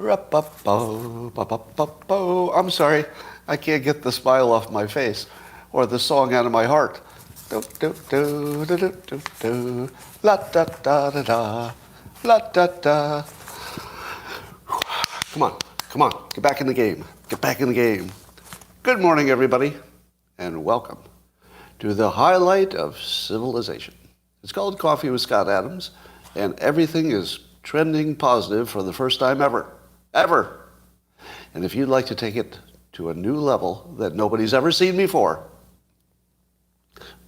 I'm sorry, I can't get the smile off my face or the song out of my heart. Do, do, do, do, do, do, do. La da da da da. La da da. Come on, get back in the game. Get back in the game. Good morning, everybody, and welcome to the highlight of civilization. It's called Coffee with Scott Adams, and everything is trending positive for the first time ever. Ever. And if you'd like to take it to a new level that nobody's ever seen before,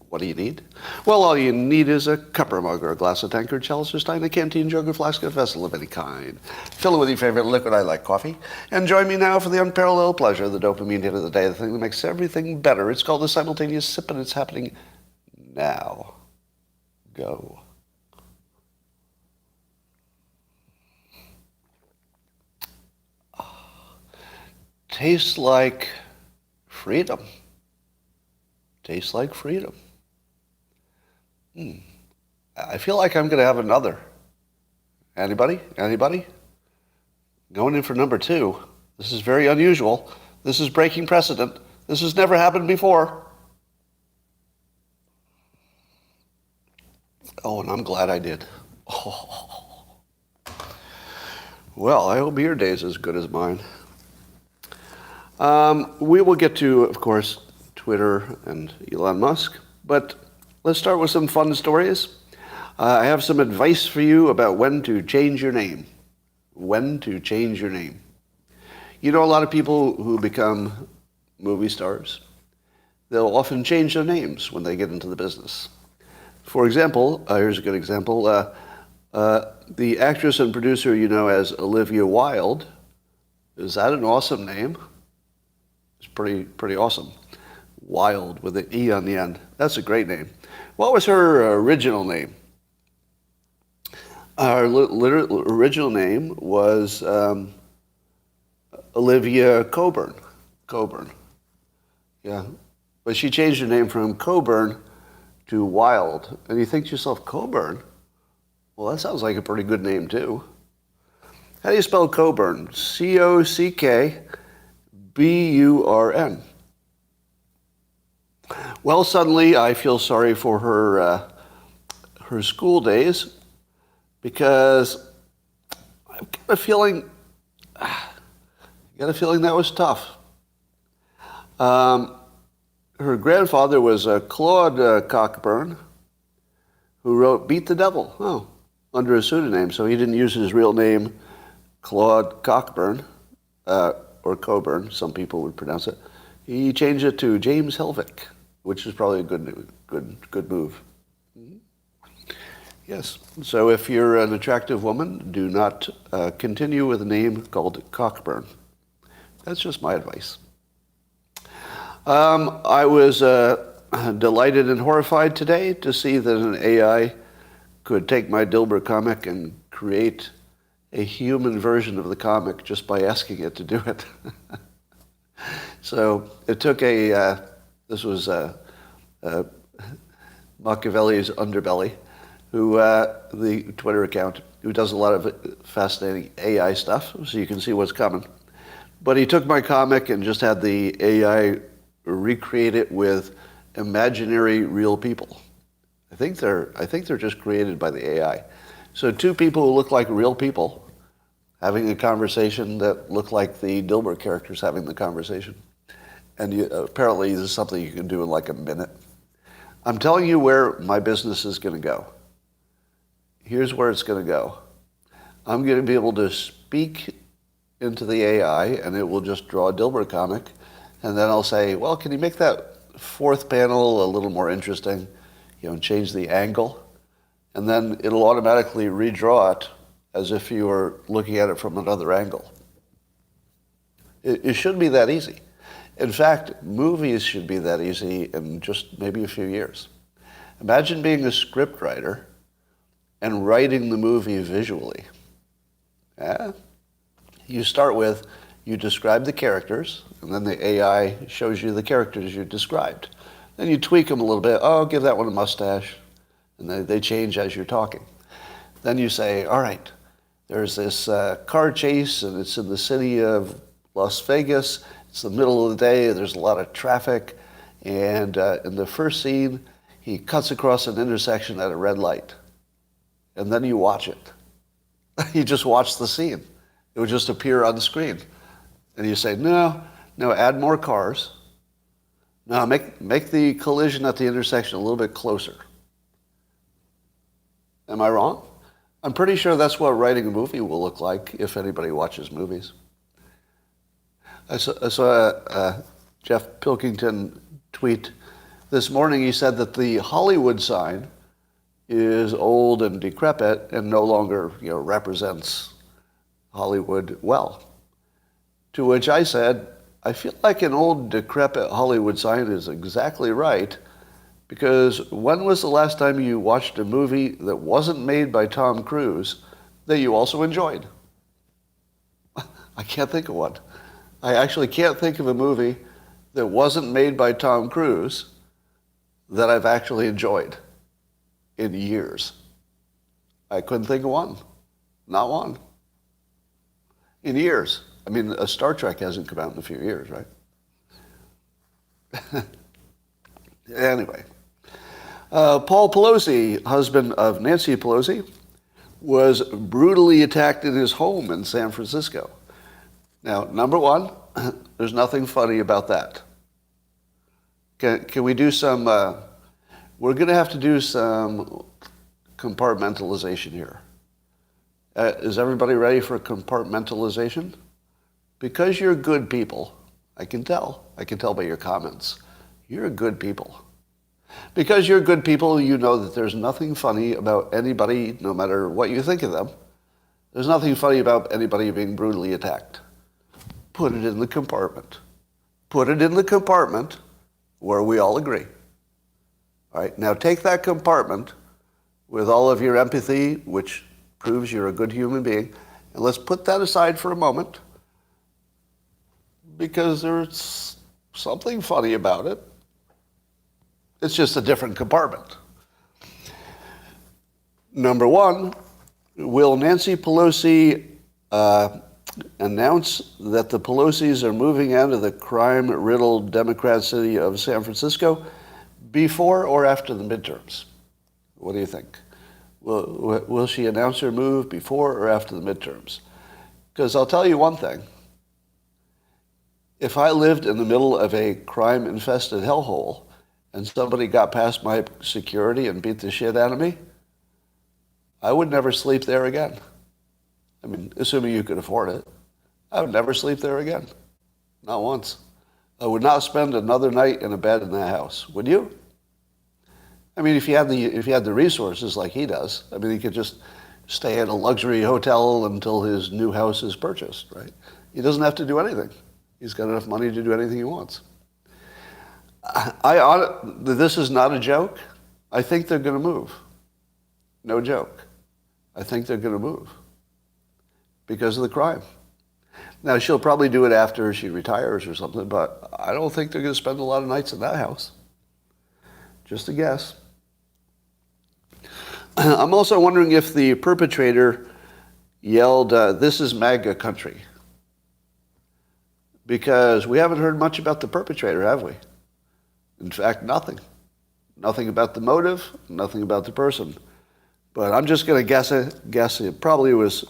what do you need? Well, all you need is a cup or mug or a glass of tankard, chalice or stein, a canteen, jug or flask, a vessel of any kind. Fill it with your favorite liquid. I like coffee. And join me now for the unparalleled pleasure, the dopamine hit of the day, the thing that makes everything better. It's called the simultaneous sip, and it's happening now. Go. Tastes like freedom. Tastes like freedom. I feel like I'm going to have another. Anybody? Anybody? Going in for number 2. This is very unusual. This is breaking precedent. This has never happened before. Oh, and I'm glad I did. Oh. Well, I hope your day's as good as mine. We will get to, of course, Twitter and Elon Musk, but let's start with some fun stories. I have some advice for you about when to change your name. When to change your name. You know, a lot of people who become movie stars, they'll often change their names when they get into the business. For example, here's a good example. The actress and producer you know as Olivia Wilde, is that an awesome name? It's pretty awesome. Wilde with an E on the end. That's a great name. What was her original name? Her original name was Olivia Coburn. Coburn. Yeah. But she changed her name from Coburn to Wilde. And you think to yourself, Coburn? Well, that sounds like a pretty good name, too. How do you spell Coburn? C-O-C-K-B-U-R-N. Well, suddenly I feel sorry for her school days because I've got a feeling that was tough. Her grandfather was Claude Cockburn, who wrote Beat the Devil, under a pseudonym, so he didn't use his real name, Claude Cockburn, or Coburn, some people would pronounce it. He changed it to James Helvig, which is probably a good move. Yes. So if you're an attractive woman, do not continue with a name called Cockburn. That's just my advice. I was delighted and horrified today to see that an AI could take my Dilbert comic and create a human version of the comic just by asking it to do it. So it took this was Machiavelli's underbelly, who the Twitter account, who does a lot of fascinating AI stuff, so you can see what's coming. But he took my comic and just had the AI recreate it with imaginary real people. I think they're just created by the AI. So 2 people who look like real people having a conversation that look like the Dilbert characters having the conversation. And apparently this is something you can do in like a minute. I'm telling you where my business is going to go. Here's where it's going to go. I'm going to be able to speak into the AI, and it will just draw a Dilbert comic. And then I'll say, well, can you make that 4th panel a little more interesting? Change the angle. And then it'll automatically redraw it as if you were looking at it from another angle. It should be that easy. In fact, movies should be that easy in just maybe a few years. Imagine being a script writer and writing the movie visually. Yeah? You start with, you describe the characters, and then the AI shows you the characters you described. Then you tweak them a little bit. Oh, give that one a mustache. And they change as you're talking. Then you say, all right, There's this car chase, and it's in the city of Las Vegas. It's the middle of the day. There's a lot of traffic. And in the first scene, he cuts across an intersection at a red light. And then you watch it. You just watch the scene. It would just appear on the screen. And you say, no, add more cars. No, make the collision at the intersection a little bit closer. Am I wrong? I'm pretty sure that's what writing a movie will look like if anybody watches movies. I saw Jeff Pilkington tweet this morning. He said that the Hollywood sign is old and decrepit and no longer, represents Hollywood well. To which I said, I feel like an old decrepit Hollywood sign is exactly right, because when was the last time you watched a movie that wasn't made by Tom Cruise that you also enjoyed? I can't think of one. I actually can't think of a movie that wasn't made by Tom Cruise that I've actually enjoyed in years. I couldn't think of one. Not one. In years. I mean, a Star Trek hasn't come out in a few years, right? Anyway. Paul Pelosi, husband of Nancy Pelosi, was brutally attacked in his home in San Francisco. Now, number one, there's nothing funny about that. Can we do some, we're going to have to do some compartmentalization here. Is everybody ready for compartmentalization? Because you're good people, I can tell by your comments, you're good people. Because you're good people, you know that there's nothing funny about anybody, no matter what you think of them. There's nothing funny about anybody being brutally attacked. Put it in the compartment. Put it in the compartment where we all agree. All right, now take that compartment with all of your empathy, which proves you're a good human being, and let's put that aside for a moment, because there's something funny about it. It's just a different compartment. Number one, will Nancy Pelosi announce that the Pelosis are moving out of the crime-riddled Democrat city of San Francisco before or after the midterms? What do you think? Will she announce her move before or after the midterms? Because I'll tell you one thing. If I lived in the middle of a crime-infested hellhole and somebody got past my security and beat the shit out of me, I would never sleep there again. I mean, assuming you could afford it. I would never sleep there again. Not once. I would not spend another night in a bed in that house. Would you? I mean, if you had the resources like he does, I mean, he could just stay at a luxury hotel until his new house is purchased, right? He doesn't have to do anything. He's got enough money to do anything he wants. This is not a joke. I think they're going to move. No joke. I think they're going to move because of the crime. Now, she'll probably do it after she retires or something, but I don't think they're going to spend a lot of nights in that house. Just a guess. I'm also wondering if the perpetrator yelled, "This is MAGA country." Because we haven't heard much about the perpetrator, have we? In fact, nothing. Nothing about the motive, nothing about the person. But I'm just going to guess it probably was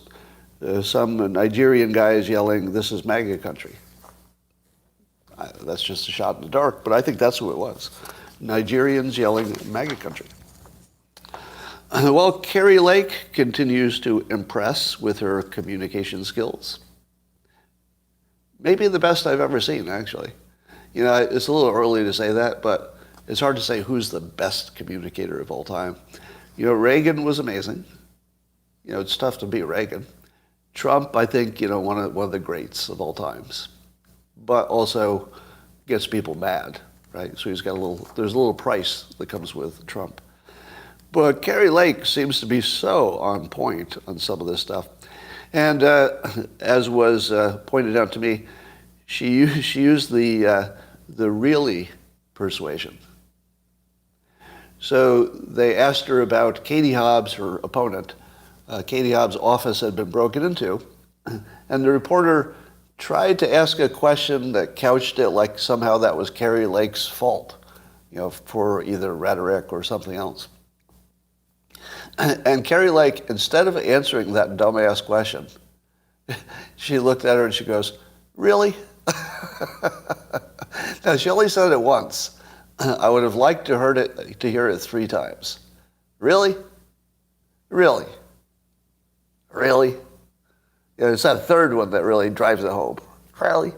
some Nigerian guys yelling, "This is MAGA country." That's just a shot in the dark, but I think that's who it was. Nigerians yelling MAGA country. Well, Carrie Lake continues to impress with her communication skills. Maybe the best I've ever seen, actually. You know, it's a little early to say that, but it's hard to say who's the best communicator of all time. You know, Reagan was amazing. You know, it's tough to beat Reagan. Trump, I think, you know, one of the greats of all times, but also gets people mad, right? So there's a little price that comes with Trump. But Carrie Lake seems to be so on point on some of this stuff. And as was pointed out to me, she used the really persuasion. So they asked her about Katie Hobbs, her opponent, Katie Hobbs' office had been broken into, and the reporter tried to ask a question that couched it like somehow that was Kari Lake's fault, for either rhetoric or something else. And Kari Lake, instead of answering that dumbass question, she looked at her and she goes, "Really?" Now, she only said it once. I would have liked to hear it 3 times. Really? Really? Really? It's that third one that really drives it home. Really?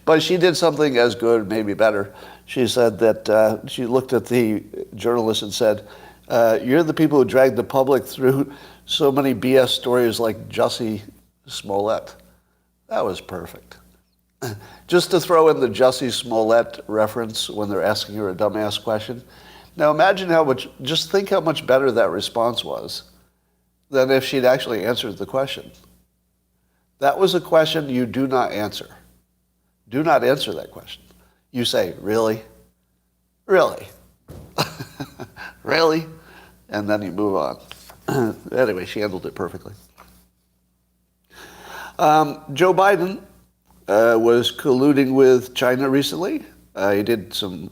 But she did something as good, maybe better. She said that she looked at the journalist and said, "You're the people who dragged the public through so many BS stories like Jussie Smollett." That was perfect. Just to throw in the Jussie Smollett reference when they're asking her a dumbass question. Now imagine just think how much better that response was than if she'd actually answered the question. That was a question you do not answer. Do not answer that question. You say, "Really? Really? Really?" And then you move on. Anyway, she handled it perfectly. Joe Biden was colluding with China recently. He did some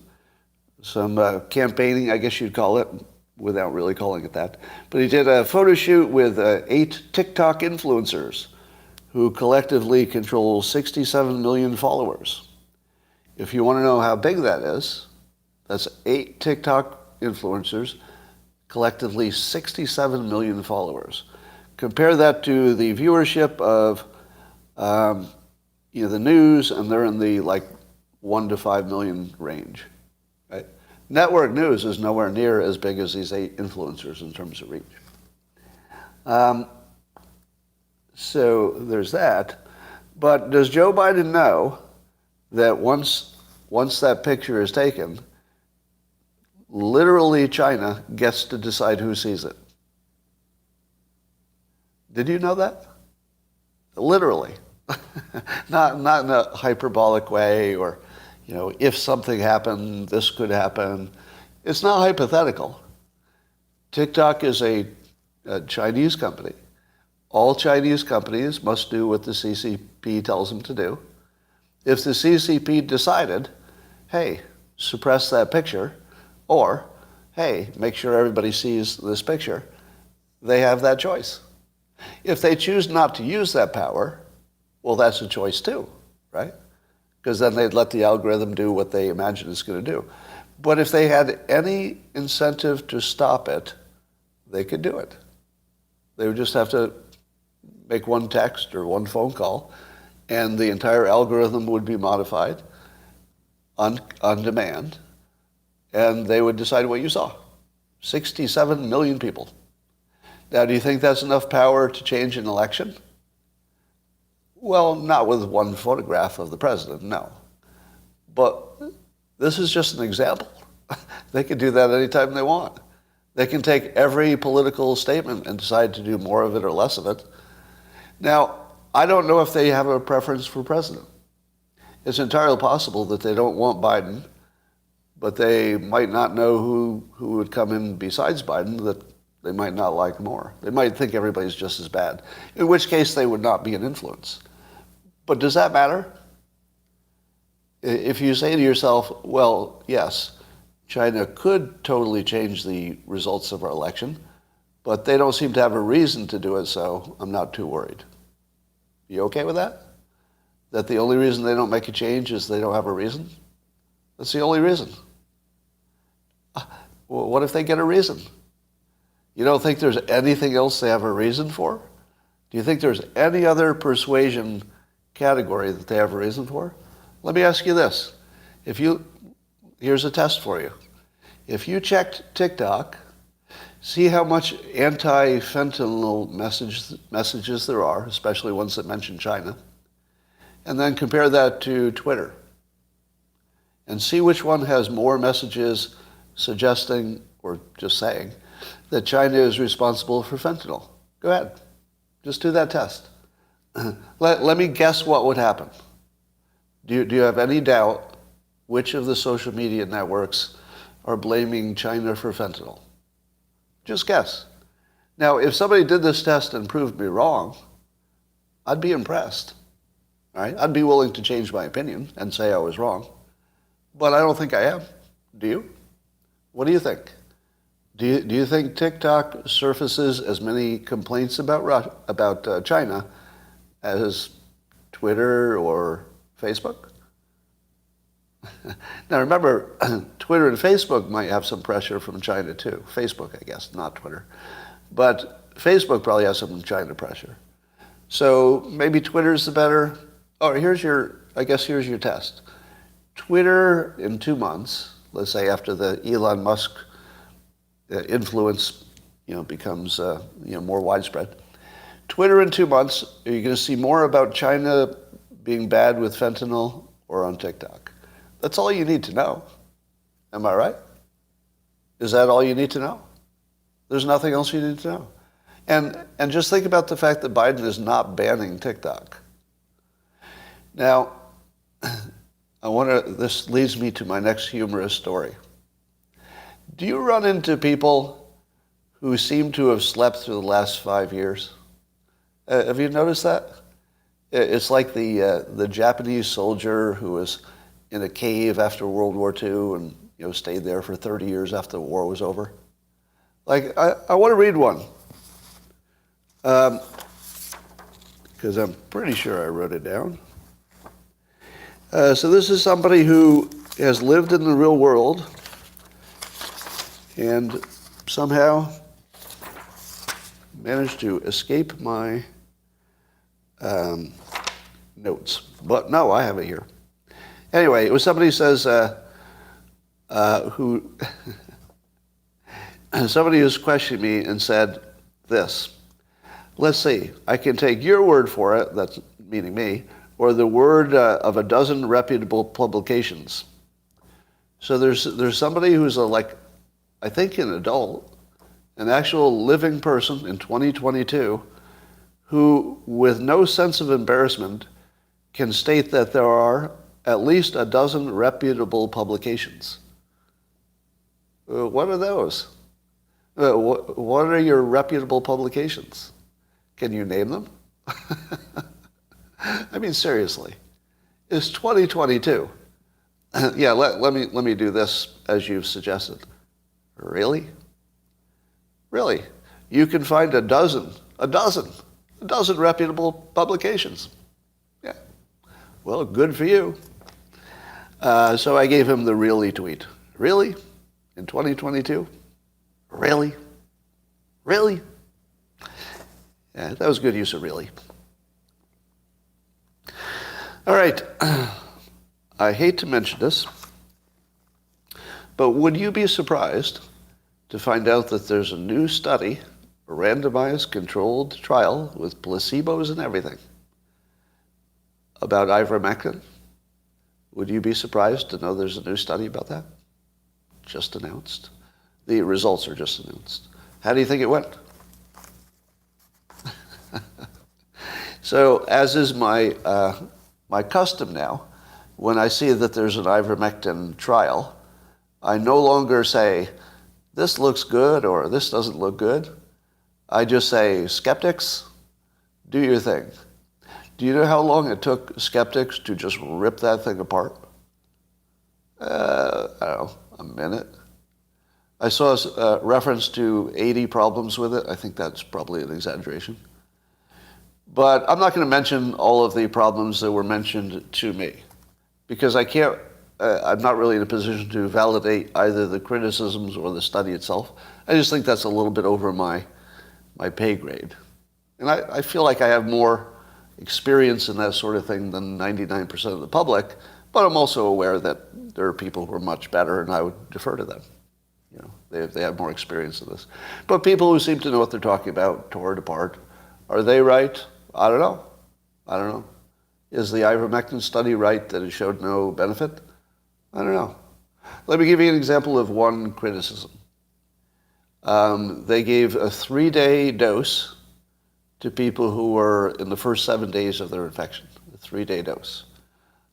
campaigning, I guess you'd call it, without really calling it that. But he did a photo shoot with 8 TikTok influencers who collectively control 67 million followers. If you want to know how big that is, that's 8 TikTok influencers, collectively 67 million followers. Compare that to the viewership of the news, and they're in the 1 to 5 million range. Right? Network news is nowhere near as big as these 8 influencers in terms of reach. So there's that. But does Joe Biden know that once that picture is taken, literally China gets to decide who sees it? Did you know that? Literally. Not in a hyperbolic way or, if something happened, this could happen. It's not hypothetical. TikTok is a Chinese company. All Chinese companies must do what the CCP tells them to do. If the CCP decided, hey, suppress that picture, or, hey, make sure everybody sees this picture, they have that choice. If they choose not to use that power, well, that's a choice too, right? Because then they'd let the algorithm do what they imagine it's going to do. But if they had any incentive to stop it, they could do it. They would just have to make one text or one phone call, and the entire algorithm would be modified on demand, and they would decide what you saw. 67 million people. Now, do you think that's enough power to change an election? Well, not with one photograph of the president, no. But this is just an example. They can do that anytime they want. They can take every political statement and decide to do more of it or less of it. Now, I don't know if they have a preference for president. It's entirely possible that they don't want Biden, but they might not know who would come in besides Biden that they might not like more. They might think everybody's just as bad, in which case they would not be an influence. But does that matter? If you say to yourself, well, yes, China could totally change the results of our election, but they don't seem to have a reason to do it, so I'm not too worried. You okay with that? That the only reason they don't make a change is they don't have a reason? That's the only reason. Well, what if they get a reason? You don't think there's anything else they have a reason for? Do you think there's any other persuasion category that they have a reason for? Let me ask you this. Here's a test for you. If you checked TikTok, see how much anti-fentanyl messages there are, especially ones that mention China, and then compare that to Twitter, and see which one has more messages suggesting or just saying that China is responsible for fentanyl. Go ahead. Just do that test. Let me guess what would happen. Do you have any doubt which of the social media networks are blaming China for fentanyl? Just guess. Now, if somebody did this test and proved me wrong, I'd be impressed. All right? I'd be willing to change my opinion and say I was wrong. But I don't think I am. Do you? What do you think? Do you think TikTok surfaces as many complaints about China as Twitter or Facebook? Now remember, Twitter and Facebook might have some pressure from China too. Facebook, I guess, not Twitter. But Facebook probably has some China pressure. So maybe Twitter's the better. Oh, here's your test. Twitter in 2 months, let's say after the Elon Musk influence, becomes more widespread. Twitter in 2 months, are you going to see more about China being bad with fentanyl or on TikTok? That's all you need to know. Am I right? Is that all you need to know? There's nothing else you need to know. And just think about the fact that Biden is not banning TikTok. Now, this leads me to my next humorous story. Do you run into people who seem to have slept through the last 5 years? Have you noticed that? It's like the Japanese soldier who was in a cave after World War II and stayed there for 30 years after the war was over. Like, I want to read one. Because I'm pretty sure I wrote it down. So this is somebody who has lived in the real world and somehow managed to escape my notes. But no, I have it here. Anyway, it was somebody who says, somebody who's questioned me and said this. Let's see, I can take your word for it, that's meaning me, or the word of a dozen reputable publications. So there's somebody who's I think an adult, an actual living person in 2022, who, with no sense of embarrassment, can state that there are at least a dozen reputable publications. What are those? What are your reputable publications? Can you name them? I mean, seriously. It's 2022. Yeah, let me do this as you've suggested. Really? Really? You can find a dozen reputable publications. Yeah. Well, good for you. So I gave him the really tweet. Really? In 2022? Really? Really? Yeah, that was good use of really. All right. I hate to mention this, but would you be surprised to find out that there's a new study, a randomized controlled trial with placebos and everything, about ivermectin? Would you be surprised to know there's a new study about that? Just announced. The results are just announced. How do you think it went? So, as is my custom now, when I see that there's an ivermectin trial, I no longer say, this looks good or this doesn't look good. I just say, skeptics, do your thing. Do you know how long it took skeptics to just rip that thing apart? I don't know, a minute. I saw a reference to 80 problems with it. I think that's probably an exaggeration. But I'm not going to mention all of the problems that were mentioned to me because I can't, I'm not really in a position to validate either the criticisms or the study itself. I just think that's a little bit over my pay grade. And I feel like I have more experience in that sort of thing than 99% of the public, but I'm also aware that there are people who are much better and I would defer to them. They have more experience in this. But people who seem to know what they're talking about tore it apart. Are they right? I don't know. Is the ivermectin study right that it showed no benefit? I don't know. Let me give you an example of one criticism. They gave a 3-day dose to people who were in the first 7 days of their infection, a 3-day dose.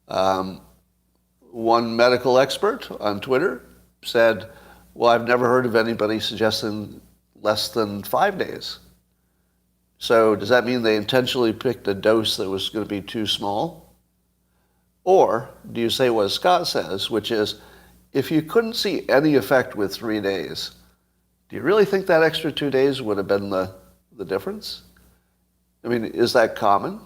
One medical expert on Twitter said, well, I've never heard of anybody suggesting less than 5 days. So does that mean they intentionally picked a dose that was going to be too small? Or do you say what Scott says, which is, if you couldn't see any effect with 3 days, do you really think that extra 2 days would have been the difference? I mean, is that common?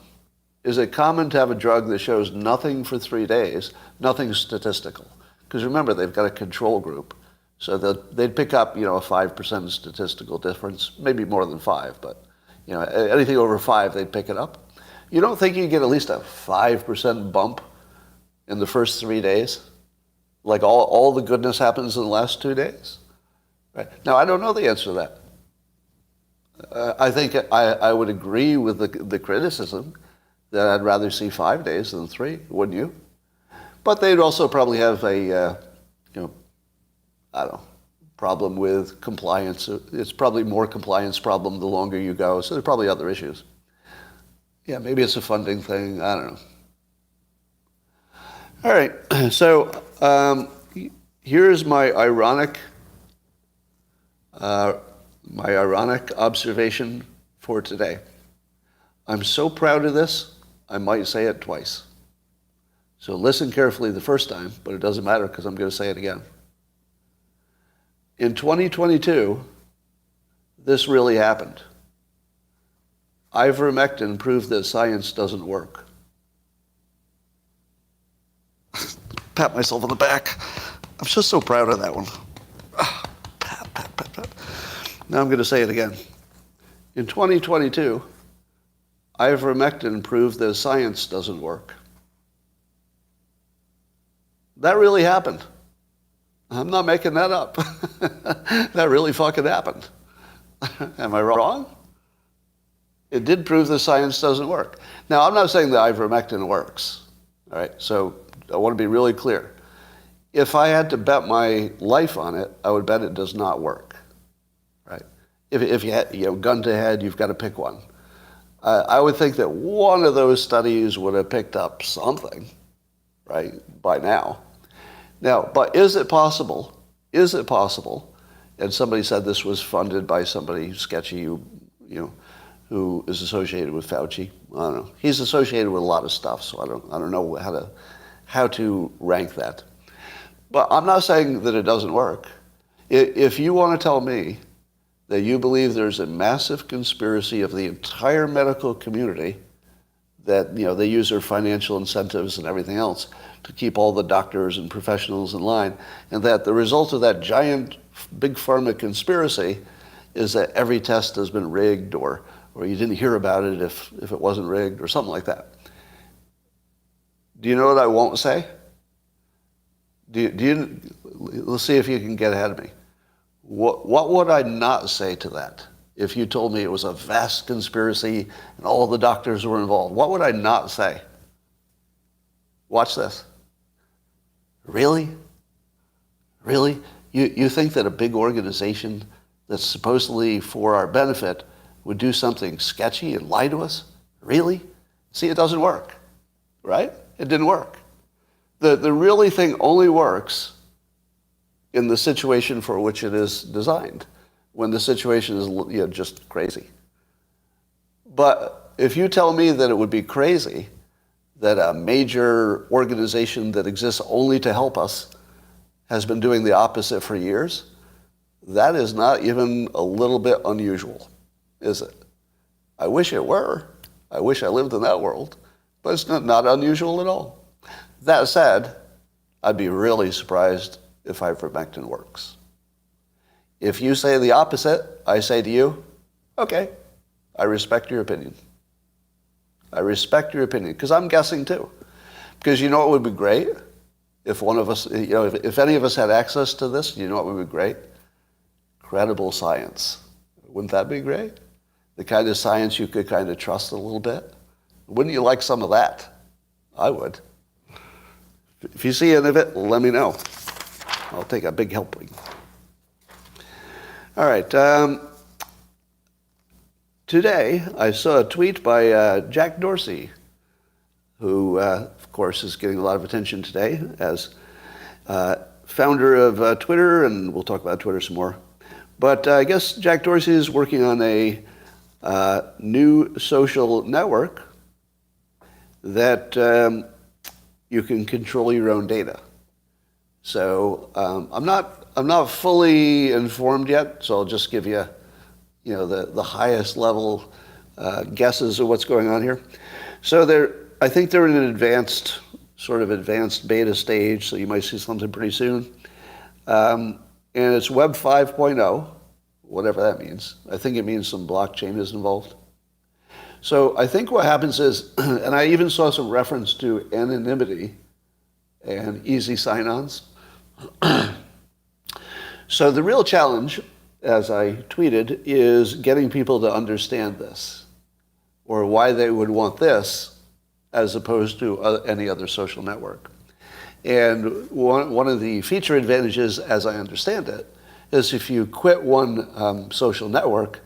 Is it common to have a drug that shows nothing for 3 days, nothing statistical? Because remember, they've got a control group. So they'd pick up, a 5% statistical difference, maybe more than 5, but anything over 5, they'd pick it up. You don't think you get at least a 5% bump in the first 3 days? Like all the goodness happens in the last 2 days? Right? Now, I don't know the answer to that. I think I would agree with the criticism that I'd rather see 5 days than 3, wouldn't you? But they'd also probably have a, I don't know, problem with compliance. It's probably more compliance problem the longer you go. So there are probably other issues. Yeah, maybe it's a funding thing. I don't know. All right. So here's my ironic observation for today. I'm so proud of this, I might say it twice. So listen carefully the first time, but it doesn't matter because I'm going to say it again. In 2022, this really happened. Ivermectin proved that science doesn't work. Pat myself on the back. I'm just so proud of that one. Pat. Now I'm going to say it again. In 2022, ivermectin proved that science doesn't work. That really happened. I'm not making that up. That really fucking happened. Am I wrong? It did prove that science doesn't work. Now, I'm not saying that ivermectin works. All right, so I want to be really clear. If I had to bet my life on it, I would bet it does not work. Right? If you had, gun to head, you've got to pick one. I would think that one of those studies would have picked up something, right, by now. Now, but is it possible, and somebody said this was funded by somebody sketchy who is associated with Fauci. I don't know. He's associated with a lot of stuff, so I don't know how to rank that. But I'm not saying that it doesn't work. If you want to tell me that you believe there's a massive conspiracy of the entire medical community, that they use their financial incentives and everything else to keep all the doctors and professionals in line, and that the result of that giant big pharma conspiracy is that every test has been rigged, or you didn't hear about it if it wasn't rigged, or something like that. Do you know what I won't say? Let's see if you can get ahead of me. What would I not say to that? If you told me it was a vast conspiracy and all the doctors were involved, what would I not say? Watch this. Really? Really? You think that a big organization that's supposedly for our benefit would do something sketchy and lie to us? Really? See, it doesn't work, right? It didn't work. The really thing only works in the situation for which it is designed, when the situation is just crazy. But if you tell me that it would be crazy that a major organization that exists only to help us has been doing the opposite for years, that is not even a little bit unusual, is it? I wish it were. I wish I lived in that world, but it's not unusual at all. That said, I'd be really surprised if ivermectin works. If you say the opposite, I say to you, okay, I respect your opinion. I respect your opinion, because I'm guessing too. Because you know what would be great? If one of us, if any of us had access to this, you know what would be great? Credible science. Wouldn't that be great? The kind of science you could kind of trust a little bit. Wouldn't you like some of that? I would. If you see any of it, let me know. I'll take a big helping. All right. Today, I saw a tweet by Jack Dorsey, who, of course, is getting a lot of attention today as founder of Twitter, and we'll talk about Twitter some more. But I guess Jack Dorsey is working on a new social network that you can control your own data. So I'm not fully informed yet. So I'll just give you, the highest level guesses of what's going on here. So I think they're in an advanced beta stage. So you might see something pretty soon. And it's Web 5.0, whatever that means. I think it means some blockchain is involved. So I think what happens is, and I even saw some reference to anonymity and easy sign-ons. So the real challenge, as I tweeted, is getting people to understand this, or why they would want this as opposed to any other social network. And one of the feature advantages, as I understand it, is if you quit one social network,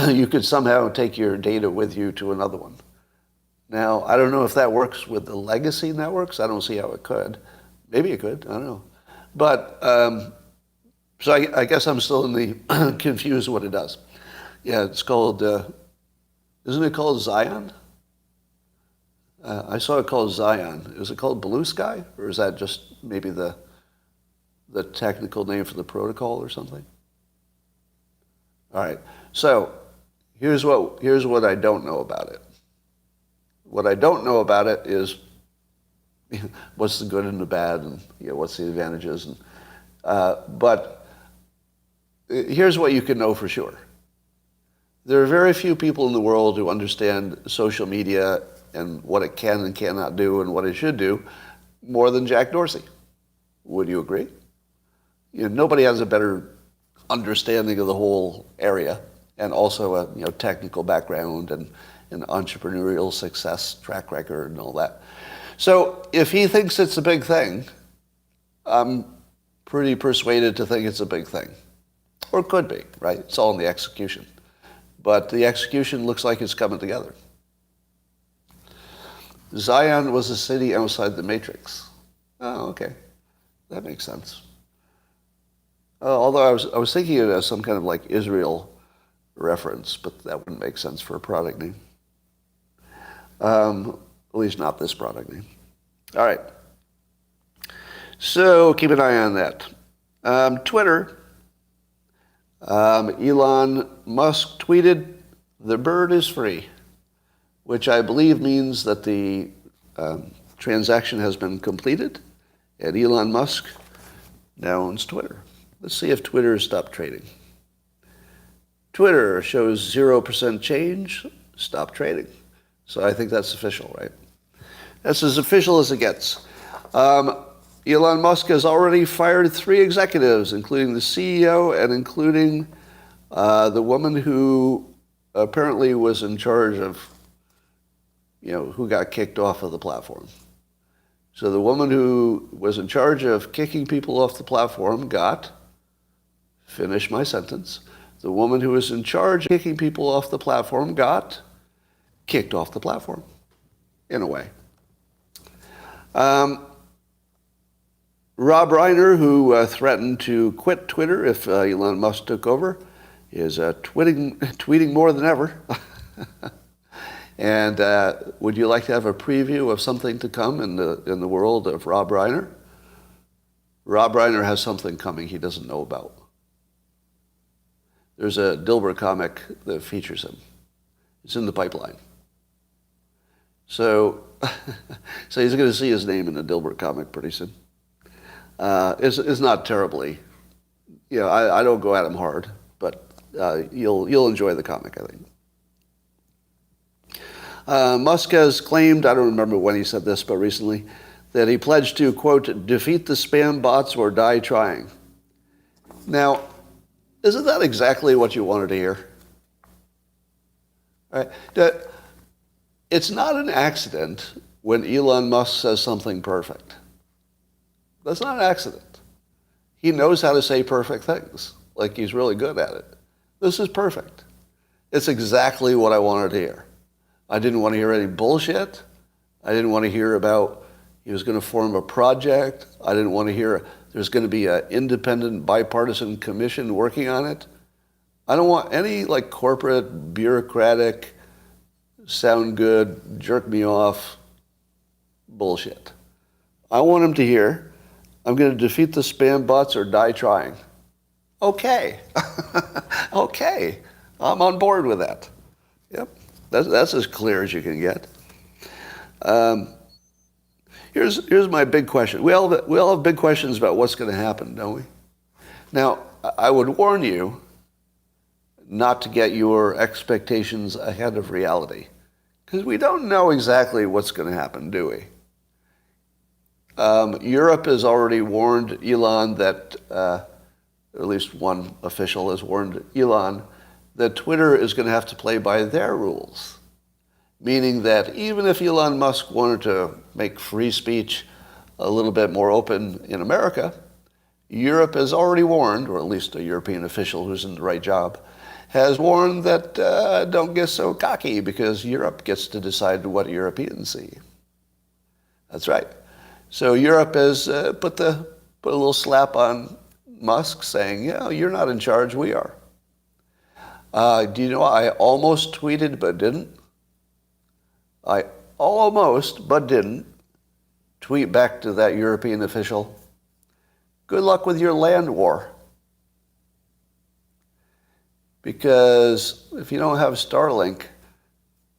you could somehow take your data with you to another one. Now, I don't know if that works with the legacy networks. I don't see how it could. Maybe it could. I don't know. But, so I guess I'm still in the confused what it does. Yeah, it's called, isn't it called Zion? I saw it called Zion. Is it called Blue Sky? Or is that just maybe the technical name for the protocol or something? All right. So here's what I don't know about it. What I don't know about it is what's the good and the bad, and what's the advantages. And, but here's what you can know for sure. There are very few people in the world who understand social media and what it can and cannot do and what it should do more than Jack Dorsey. Would you agree? Nobody has a better understanding of the whole area, and also a technical background and an entrepreneurial success track record and all that. So if he thinks it's a big thing, I'm pretty persuaded to think it's a big thing. Or it could be, right? It's all in the execution. But the execution looks like it's coming together. Zion was a city outside the Matrix. Oh, okay. That makes sense. Although I was thinking it as some kind of like Israel reference, but that wouldn't make sense for a product name. At least not this product name. All right. So keep an eye on that. Twitter. Elon Musk tweeted, "The bird is free," which I believe means that the transaction has been completed, and Elon Musk now owns Twitter. Let's see if Twitter has stopped trading. Twitter shows 0% change, stop trading. So I think that's official, right? That's as official as it gets. Elon Musk has already fired 3 executives, including the CEO and including the woman who apparently was in charge of, who got kicked off of the platform. So the woman who was in charge of kicking people off the platform got, finish my sentence, the woman who was in charge of kicking people off the platform got kicked off the platform, in a way. Rob Reiner, who threatened to quit Twitter if Elon Musk took over, is tweeting more than ever. And would you like to have a preview of something to come in the world of Rob Reiner? Rob Reiner has something coming he doesn't know about. There's a Dilbert comic that features him. It's in the pipeline. So he's going to see his name in a Dilbert comic pretty soon. It's not terribly, I don't go at him hard, but you'll enjoy the comic, I think. Musk has claimed, I don't remember when he said this, but recently, that he pledged to, quote, defeat the spam bots or die trying. Now, isn't that exactly what you wanted to hear? All right. It's not an accident when Elon Musk says something perfect. That's not an accident. He knows how to say perfect things, like he's really good at it. This is perfect. It's exactly what I wanted to hear. I didn't want to hear any bullshit. I didn't want to hear about he was going to form a project. I didn't want to hear there's going to be an independent bipartisan commission working on it. I don't want any like corporate, bureaucratic, sound good, jerk me off bullshit. I want them to hear, I'm going to defeat the spam bots or die trying. Okay. Okay. I'm on board with that. Yep. That's as clear as you can get. Here's my big question. We all have big questions about what's going to happen, don't we? Now, I would warn you not to get your expectations ahead of reality, because we don't know exactly what's going to happen, do we? Europe has already warned Elon that, at least one official has warned Elon, that Twitter is going to have to play by their rules. Meaning that even if Elon Musk wanted to make free speech a little bit more open in America, Europe has already warned, or at least a European official who's in the right job, has warned that don't get so cocky because Europe gets to decide what Europeans see. That's right. So Europe has put a little slap on Musk saying, yeah, you're not in charge, we are. Do you know I almost tweeted but didn't? I almost but didn't tweet back to that European official, good luck with your land war. Because if you don't have Starlink,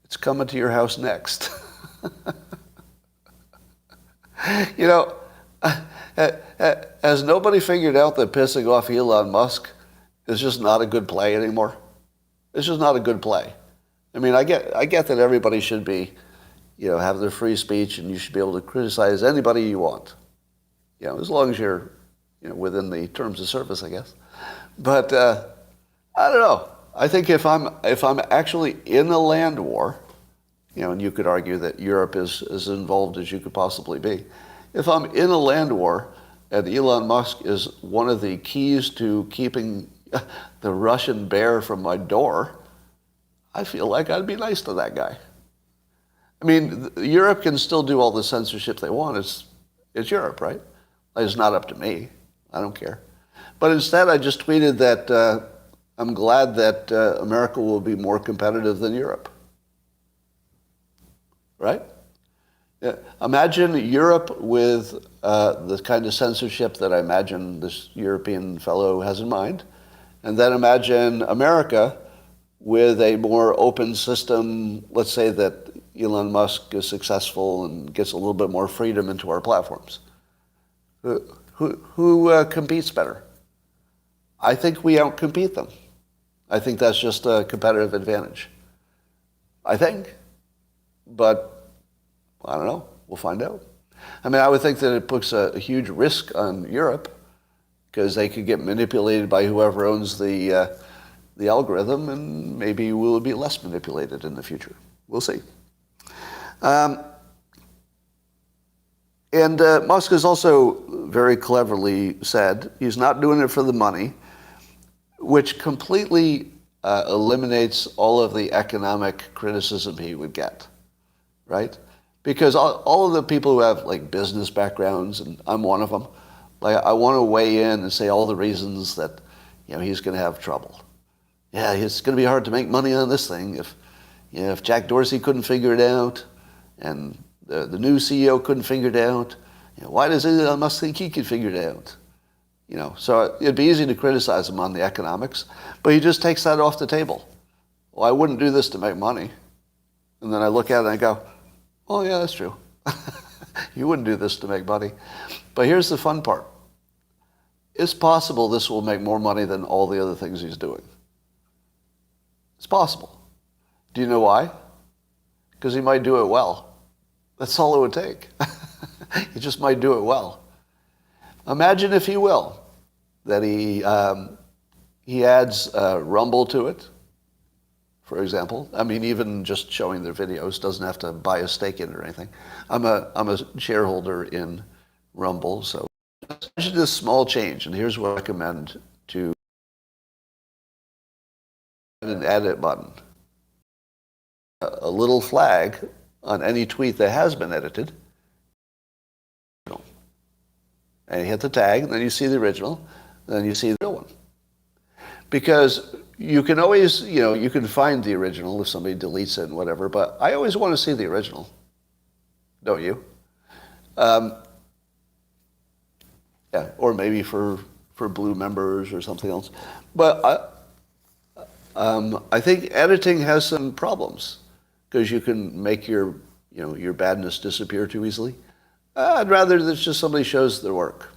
it's coming to your house next. You know, has nobody figured out that pissing off Elon Musk is just not a good play anymore? It's just not a good play. I mean, I get that everybody should be, have their free speech, and you should be able to criticize anybody you want. As long as you're, within the terms of service, I guess. But I don't know. I think if I'm actually in a land war, and you could argue that Europe is as involved as you could possibly be. If I'm in a land war and Elon Musk is one of the keys to keeping the Russian bear from my door, I feel like I'd be nice to that guy. I mean, Europe can still do all the censorship they want. It's Europe, right? It's not up to me. I don't care. But instead, I just tweeted that I'm glad that America will be more competitive than Europe. Right? Yeah. Imagine Europe with the kind of censorship that I imagine this European fellow has in mind, and then imagine America with a more open system. Let's say that Elon Musk is successful and gets a little bit more freedom into our platforms. Who competes better? I think we outcompete them. I think that's just a competitive advantage. I think. But I don't know. We'll find out. I mean, I would think that it puts a huge risk on Europe because they could get manipulated by whoever owns the algorithm, and maybe we'll be less manipulated in the future. We'll see. And Musk has also very cleverly said he's not doing it for the money, which completely eliminates all of the economic criticism he would get. Right? Because all of the people who have like business backgrounds, and I'm one of them, like I want to weigh in and say all the reasons that he's going to have trouble. Yeah, it's going to be hard to make money on this thing if Jack Dorsey couldn't figure it out, and the new CEO couldn't figure it out. Why does Elon Musk think he could figure it out? So it'd be easy to criticize him on the economics, but he just takes that off the table. Well, I wouldn't do this to make money. And then I look at it and I go, oh, yeah, that's true. You wouldn't do this to make money. But here's the fun part. It's possible this will make more money than all the other things he's doing. It's possible. Do you know why? Because he might do it well. That's all it would take. He just might do it well. Imagine, if he will, that he adds Rumble to it. For example, I mean, even just showing their videos, doesn't have to buy a stake in it or anything. I'm a shareholder in Rumble, so imagine this small change, and here's what I recommend: to an edit button, a little flag on any tweet that has been edited, and you hit the tag, and then you see the original, and then you see the real one. because you can always, you can find the original if somebody deletes it and whatever, but I always want to see the original. Don't you? Yeah, or maybe for blue members or something else. But I think editing has some problems because you can make your badness disappear too easily. I'd rather that just somebody shows their work.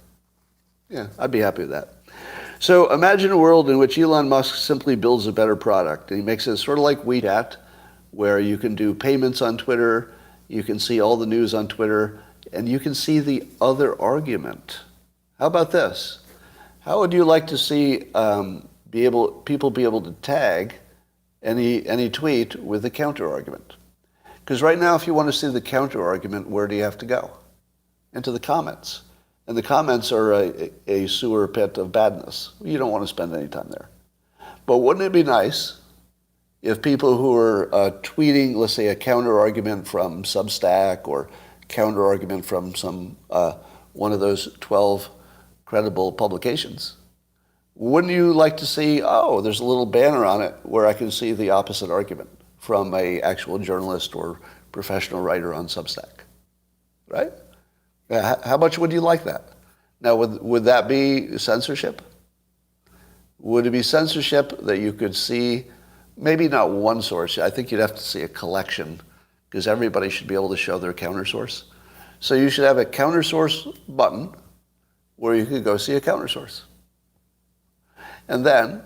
Yeah, I'd be happy with that. So imagine a world in which Elon Musk simply builds a better product. And he makes it sort of like WeChat, where you can do payments on Twitter, you can see all the news on Twitter, and you can see the other argument. How about this? How would you like to see people be able to tag any tweet with a counter argument? Because right now, if you want to see the counter argument, where do you have to go? Into the comments. And the comments are a sewer pit of badness. You don't want to spend any time there. But wouldn't it be nice if people who are tweeting, let's say, a counter argument from Substack or counter argument from some one of those 12 credible publications, wouldn't you like to see, there's a little banner on it where I can see the opposite argument from an actual journalist or professional writer on Substack, right? How much would you like that? Now, would that be censorship? Would it be censorship that you could see, maybe not one source, I think you'd have to see a collection, because everybody should be able to show their counter source. So you should have a counter source button where you could go see a counter source. And then,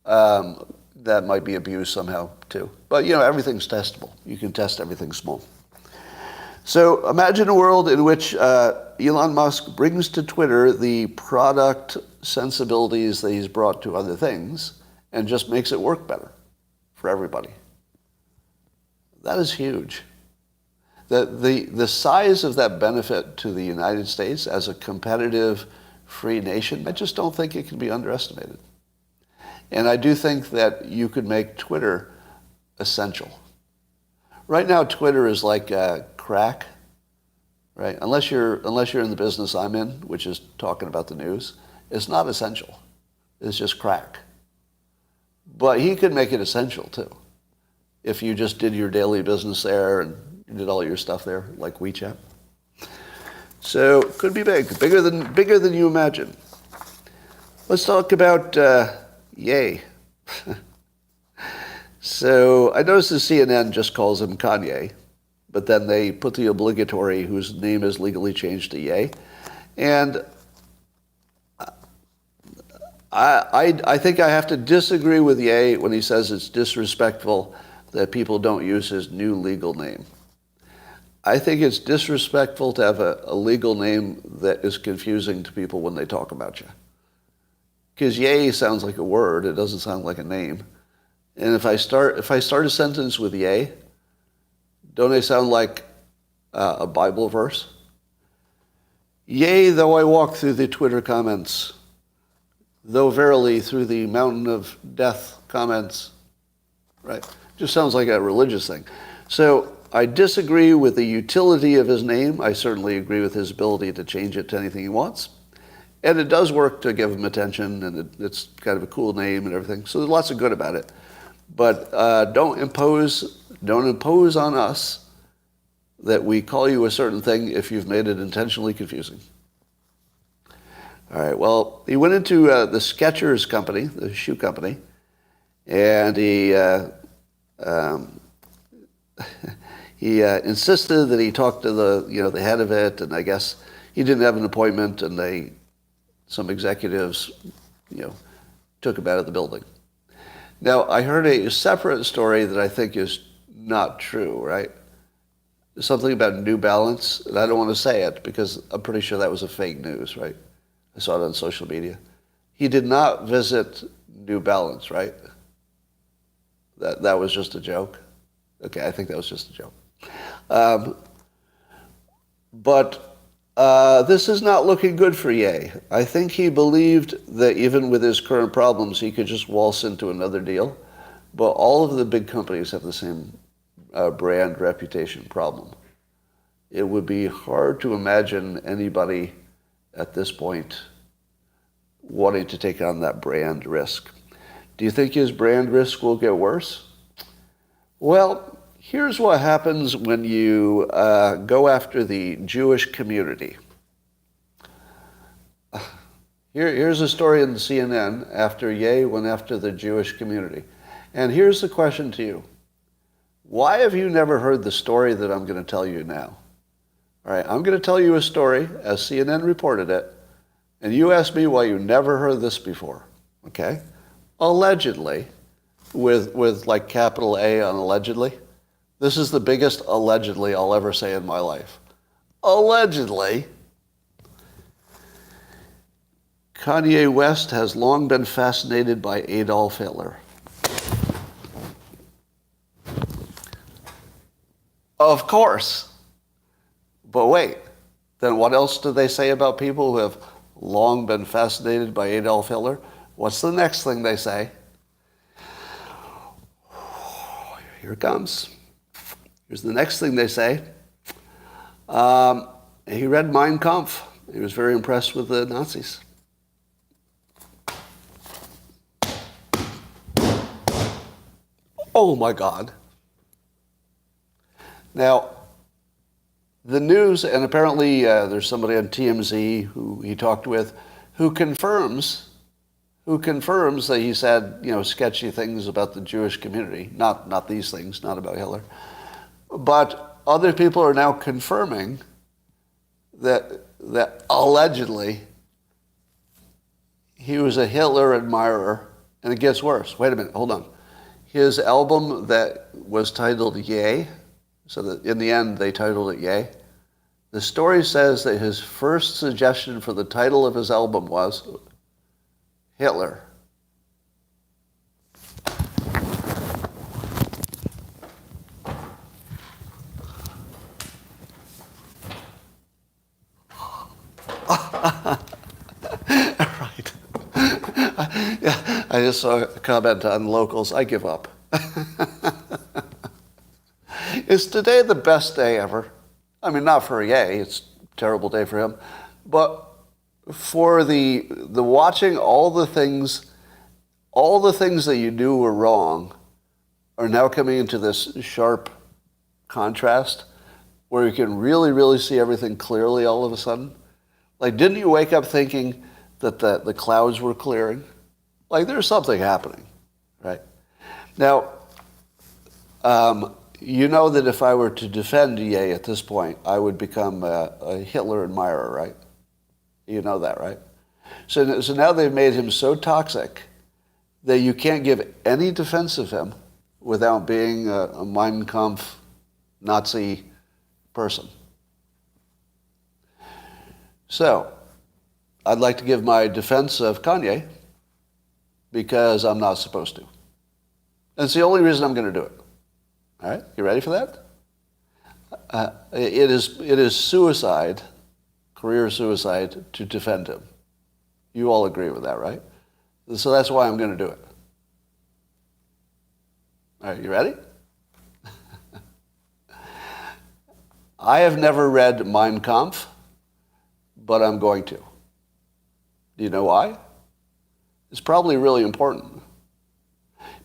that might be abused somehow too. But everything's testable. You can test everything small. So imagine a world in which Elon Musk brings to Twitter the product sensibilities that he's brought to other things and just makes it work better for everybody. That is huge. The size of that benefit to the United States as a competitive free nation, I just don't think it can be underestimated. And I do think that you could make Twitter essential. Right now, Twitter is like crack, right? Unless you're in the business I'm in, which is talking about the news, it's not essential. It's just crack. But he could make it essential too, if you just did your daily business there and did all your stuff there, like WeChat. So it could be bigger than you imagine. Let's talk about Ye. So I noticed the CNN just calls him Kanye, but then they put the obligatory whose name is legally changed to Ye. And I think I have to disagree with Ye when he says it's disrespectful that people don't use his new legal name. I think it's disrespectful to have a legal name that is confusing to people when they talk about you. Because Ye sounds like a word, it doesn't sound like a name. And if I start a sentence with Ye, don't they sound like a Bible verse? Yea, though I walk through the Twitter comments, though verily through the mountain of death comments, right? Just sounds like a religious thing. So I disagree with the utility of his name. I certainly agree with his ability to change it to anything he wants. And it does work to give him attention, and it's kind of a cool name and everything. So there's lots of good about it. But don't impose on us that we call you a certain thing if you've made it intentionally confusing. All right, well, he went into the Skechers company, the shoe company, and he insisted that he talked to the head of it, and I guess he didn't have an appointment, and some executives took him out of the building. Now, I heard a separate story that I think is not true, right? Something about New Balance, and I don't want to say it because I'm pretty sure that was a fake news, right? I saw it on social media. He did not visit New Balance, right? That was just a joke? Okay, I think that was just a joke. But this is not looking good for Ye. I think he believed that even with his current problems, he could just waltz into another deal. But all of the big companies have the same brand reputation problem. It would be hard to imagine anybody at this point wanting to take on that brand risk. Do you think his brand risk will get worse? Well, here's what happens when you go after the Jewish community. Here's a story in CNN after Ye went after the Jewish community. And here's the question to you. Why have you never heard the story that I'm going to tell you now? All right, I'm going to tell you a story as CNN reported it, and you ask me why you never heard this before, okay? Allegedly, with like capital A on allegedly. This is the biggest allegedly I'll ever say in my life. Allegedly, Kanye West has long been fascinated by Adolf Hitler. Of course. But wait, then what else do they say about people who have long been fascinated by Adolf Hitler? What's the next thing they say? Here it comes. Here's the next thing they say. He read Mein Kampf. He was very impressed with the Nazis. Oh my God. Now, the news, and apparently there's somebody on TMZ who he talked with, who confirms that he said, sketchy things about the Jewish community. Not these things, not about Hitler. But other people are now confirming that allegedly he was a Hitler admirer, and it gets worse. Wait a minute, hold on. His album that was titled Yay, so that in the end they titled it Yay, the story says that his first suggestion for the title of his album was Hitler. Right. I just saw a comment on locals. I give up. Is today the best day ever? I mean, not for Ye, it's a terrible day for him, but for the watching all the things that you knew were wrong are now coming into this sharp contrast where you can really, really see everything clearly all of a sudden. Like, didn't you wake up thinking that the clouds were clearing? Like, there's something happening, right? Now, you know that if I were to defend Ye at this point, I would become a Hitler admirer, right? You know that, right? So now they've made him so toxic that you can't give any defense of him without being a Mein Kampf Nazi person. So, I'd like to give my defense of Kanye because I'm not supposed to. And it's the only reason I'm going to do it. All right, you ready for that? It is suicide, career suicide, to defend him. You all agree with that, right? So that's why I'm going to do it. All right, you ready? I have never read Mein Kampf, but I'm going to. Do you know why? It's probably really important.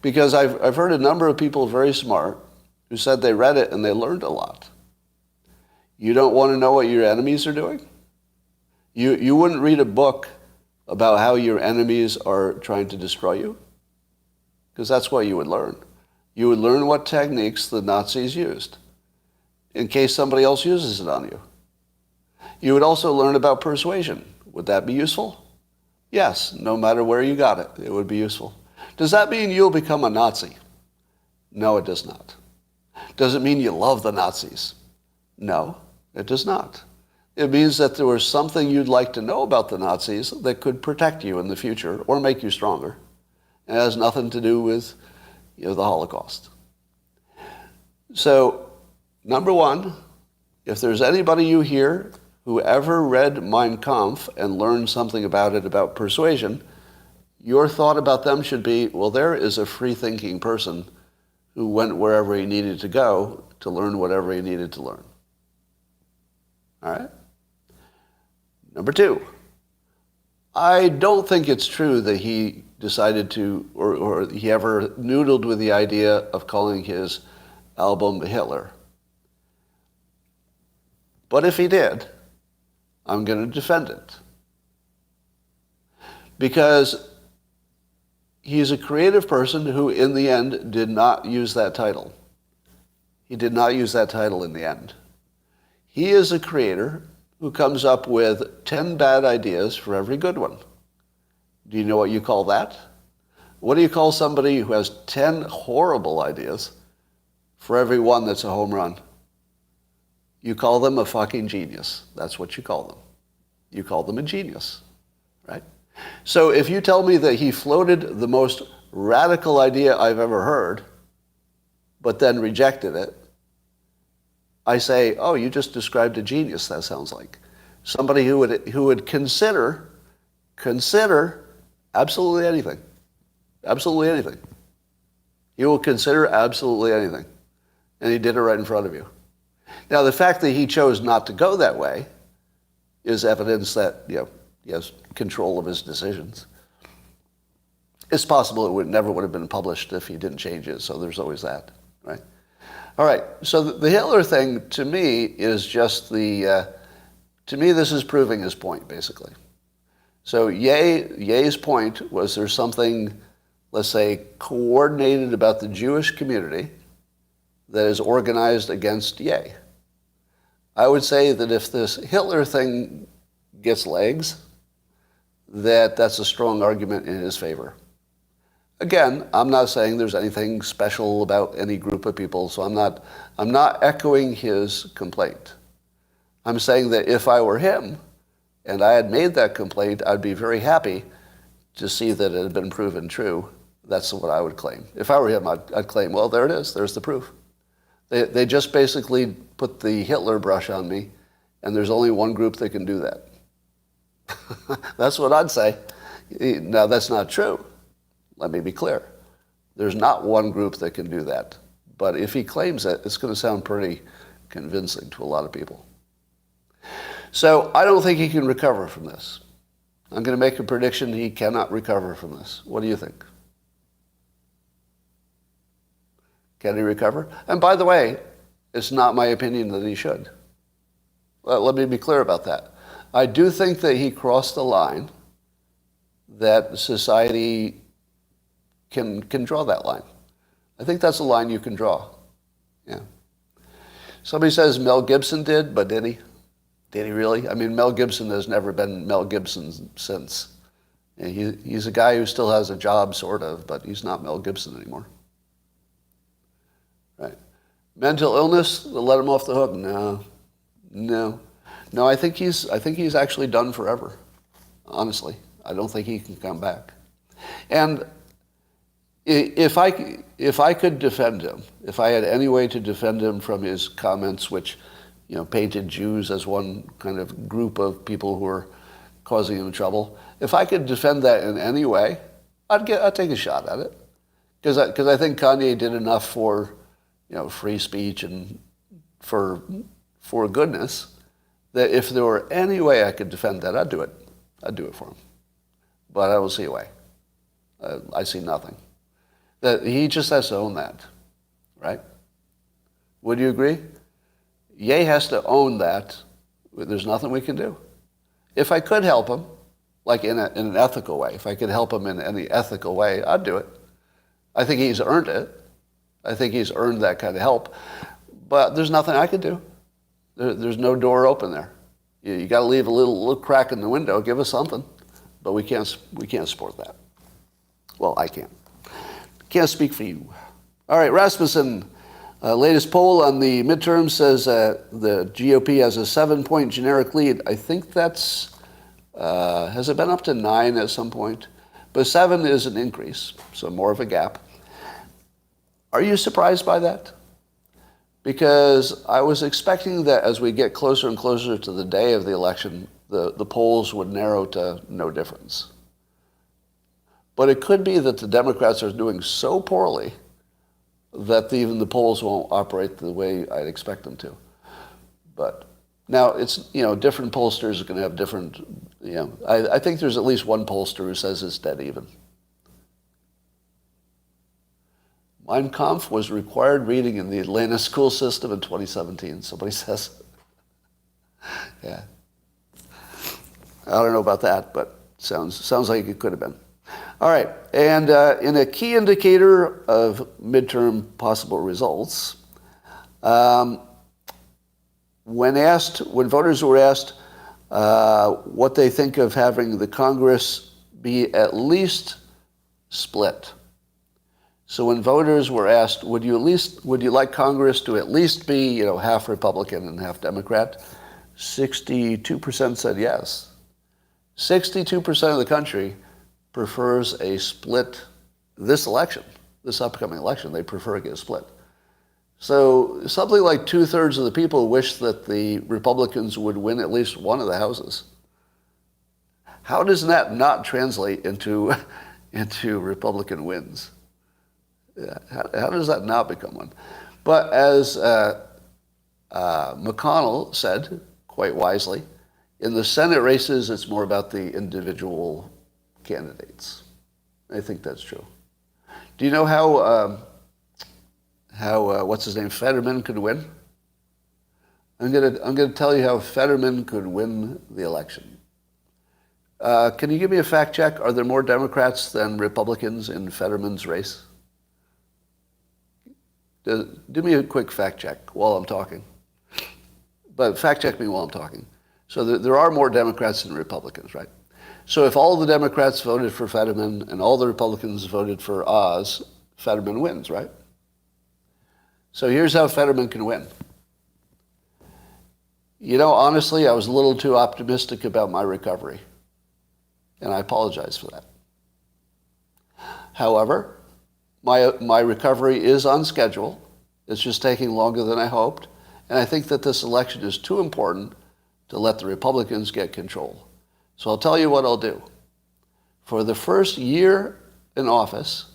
Because I've heard a number of people very smart who said they read it and they learned a lot. You don't want to know what your enemies are doing? You wouldn't read a book about how your enemies are trying to destroy you? Because that's what you would learn. You would learn what techniques the Nazis used in case somebody else uses it on you. You would also learn about persuasion. Would that be useful? Yes, no matter where you got it, it would be useful. Does that mean you'll become a Nazi? No, it does not. Does it mean you love the Nazis? No, it does not. It means that there was something you'd like to know about the Nazis that could protect you in the future or make you stronger. It has nothing to do with the Holocaust. So, number one, if there's anybody you hear who ever read Mein Kampf and learned something about it, about persuasion, your thought about them should be, well, there is a free-thinking person who went wherever he needed to go to learn whatever he needed to learn. All right? Number two, I don't think it's true that he decided to, or he ever noodled with the idea of calling his album Hitler. But if he did, I'm going to defend it. Because he's a creative person who, in the end, did not use that title. He did not use that title in the end. He is a creator who comes up with 10 bad ideas for every good one. Do you know what you call that? What do you call somebody who has 10 horrible ideas for every one that's a home run? You call them a fucking genius. That's what you call them. You call them a genius, right? So if you tell me that he floated the most radical idea I've ever heard, but then rejected it, I say, oh, you just described a genius, that sounds like. Somebody who would consider absolutely anything. Absolutely anything. He will consider absolutely anything. And he did it right in front of you. Now, the fact that he chose not to go that way is evidence that, he has control of his decisions. It's possible it never would have been published if he didn't change it, so there's always that, right? All right, so the Hitler thing, to me, is just to me, this is proving his point, basically. So Ye's point was there's something, let's say, coordinated about the Jewish community that is organized against Ye. I would say that if this Hitler thing gets legs, that's a strong argument in his favor. Again, I'm not saying there's anything special about any group of people, so I'm not echoing his complaint. I'm saying that if I were him and I had made that complaint, I'd be very happy to see that it had been proven true. That's what I would claim. If I were him, I'd claim, well, there it is. There's the proof. They just basically put the Hitler brush on me, and there's only one group that can do that. That's what I'd say. Now, that's not true. Let me be clear. There's not one group that can do that. But if he claims it, it's going to sound pretty convincing to a lot of people. So I don't think he can recover from this. I'm going to make a prediction he cannot recover from this. What do you think? Can he recover? And by the way, it's not my opinion that he should. Well, let me be clear about that. I do think that he crossed the line that society can draw that line. I think that's a line you can draw. Yeah. Somebody says Mel Gibson did, but did he? Did he really? I mean, Mel Gibson has never been Mel Gibson since. He's a guy who still has a job, sort of, but he's not Mel Gibson anymore. Right. Mental illness, let him off the hook? No, I think he's actually done forever. Honestly, I don't think he can come back. And if I could defend him, if I had any way to defend him from his comments, which painted Jews as one kind of group of people who are causing him trouble, if I could defend that in any way, I'd take a shot at it, because I think Kanye did enough for free speech and for goodness, that if there were any way I could defend that, I'd do it. I'd do it for him. But I don't see a way. I see nothing. That he just has to own that, right? Would you agree? Ye has to own that. There's nothing we can do. If I could help him, like in an ethical way, if I could help him in any ethical way, I'd do it. I think he's earned it. I think he's earned that kind of help. But there's nothing I can do. There's no door open there. You got to leave a little crack in the window. Give us something. But we can't support that. Well, I can't. Can't speak for you. All right, Rasmussen. Latest poll on the midterm says the GOP has a 7-point generic lead. I think that's, has it been up to 9 at some point? But 7 is an increase, so more of a gap. Are you surprised by that? Because I was expecting that as we get closer and closer to the day of the election, the polls would narrow to no difference. But it could be that the Democrats are doing so poorly that even the polls won't operate the way I'd expect them to. But now it's, different pollsters are going to have different Yeah, I think there's at least one pollster who says it's dead even. Mein Kampf was required reading in the Atlanta school system in 2017, somebody says. Yeah. I don't know about that, but sounds like it could have been. All right, and in a key indicator of midterm possible results, when voters were asked what they think of having the Congress be at least split. So when voters were asked, would you like Congress to at least be, half Republican and half Democrat? 62% said yes. 62% of the country prefers a split this upcoming election. They prefer it get split. So something like 2/3 of the people wish that the Republicans would win at least one of the houses. How does that not translate into Republican wins? How does that not become one? But as McConnell said, quite wisely, in the Senate races, it's more about the individual candidates. I think that's true. Do you know how what's his name, Fetterman could win? I'm gonna tell you how Fetterman could win the election. Can you give me a fact check? Are there more Democrats than Republicans in Fetterman's race? Do me a quick fact check while I'm talking. But fact check me while I'm talking. So there are more Democrats than Republicans, right? So if all the Democrats voted for Fetterman and all the Republicans voted for Oz, Fetterman wins, right? So here's how Fetterman can win. Honestly, I was a little too optimistic about my recovery. And I apologize for that. However, my recovery is on schedule. It's just taking longer than I hoped. And I think that this election is too important to let the Republicans get control. So I'll tell you what I'll do. For the first year in office,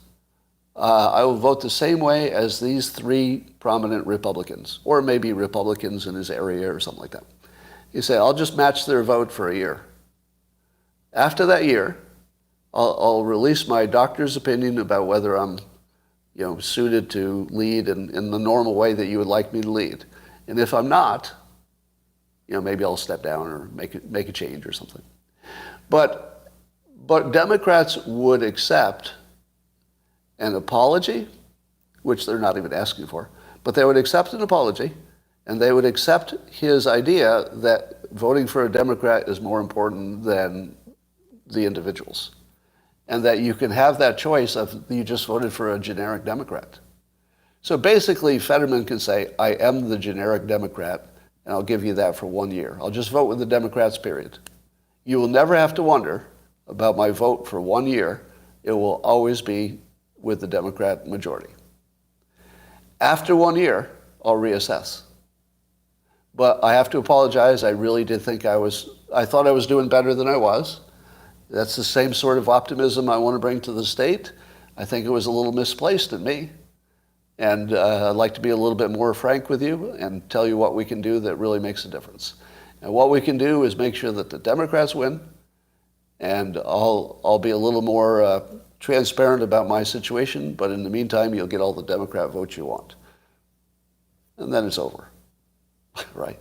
I will vote the same way as these three prominent Republicans, or maybe Republicans in his area or something like that. You say, I'll just match their vote for a year. After that year, I'll release my doctor's opinion about whether I'm suited to lead in the normal way that you would like me to lead. And if I'm not, maybe I'll step down or make a change or something. But Democrats would accept an apology, which they're not even asking for, but they would accept an apology, and they would accept his idea that voting for a Democrat is more important than the individuals, and that you can have that choice of you just voted for a generic Democrat. So basically, Fetterman can say, I am the generic Democrat, and I'll give you that for 1 year. I'll just vote with the Democrats, period. You will never have to wonder about my vote for 1 year. It will always be with the Democrat majority. After 1 year, I'll reassess. But I have to apologize. I really did think I thought I was doing better than I was. That's the same sort of optimism I want to bring to the state. I think it was a little misplaced in me. And I'd like to be a little bit more frank with you and tell you what we can do that really makes a difference. And what we can do is make sure that the Democrats win, and I'll be a little more transparent about my situation, but in the meantime, you'll get all the Democrat votes you want. And then it's over, right?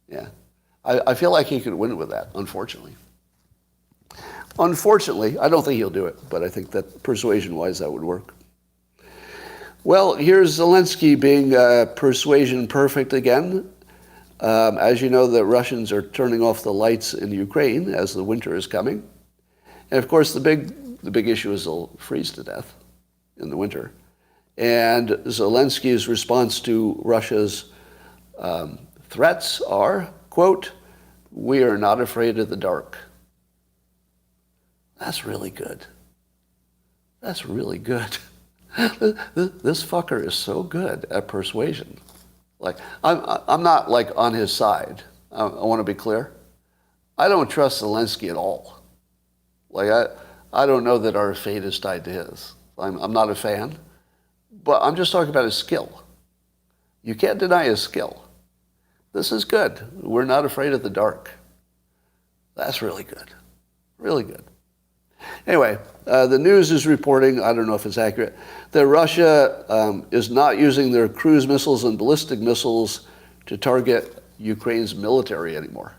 Yeah. I feel like he could win with that, unfortunately. Unfortunately, I don't think he'll do it, but I think that persuasion-wise that would work. Well, here's Zelensky being persuasion perfect again. As you know, the Russians are turning off the lights in Ukraine as the winter is coming. And of course, the big issue is they'll freeze to death in the winter. And Zelensky's response to Russia's threats are, quote, "We are not afraid of the dark." That's really good. That's really good. This fucker is so good at persuasion. Like, I'm not like on his side. I want to be clear. I don't trust Zelensky at all. Like, I don't know that our fate is tied to his. I'm not a fan. But I'm just talking about his skill. You can't deny his skill. This is good. We're not afraid of the dark. That's really good. Really good. Anyway, the news is reporting, I don't know if it's accurate, that Russia is not using their cruise missiles and ballistic missiles to target Ukraine's military anymore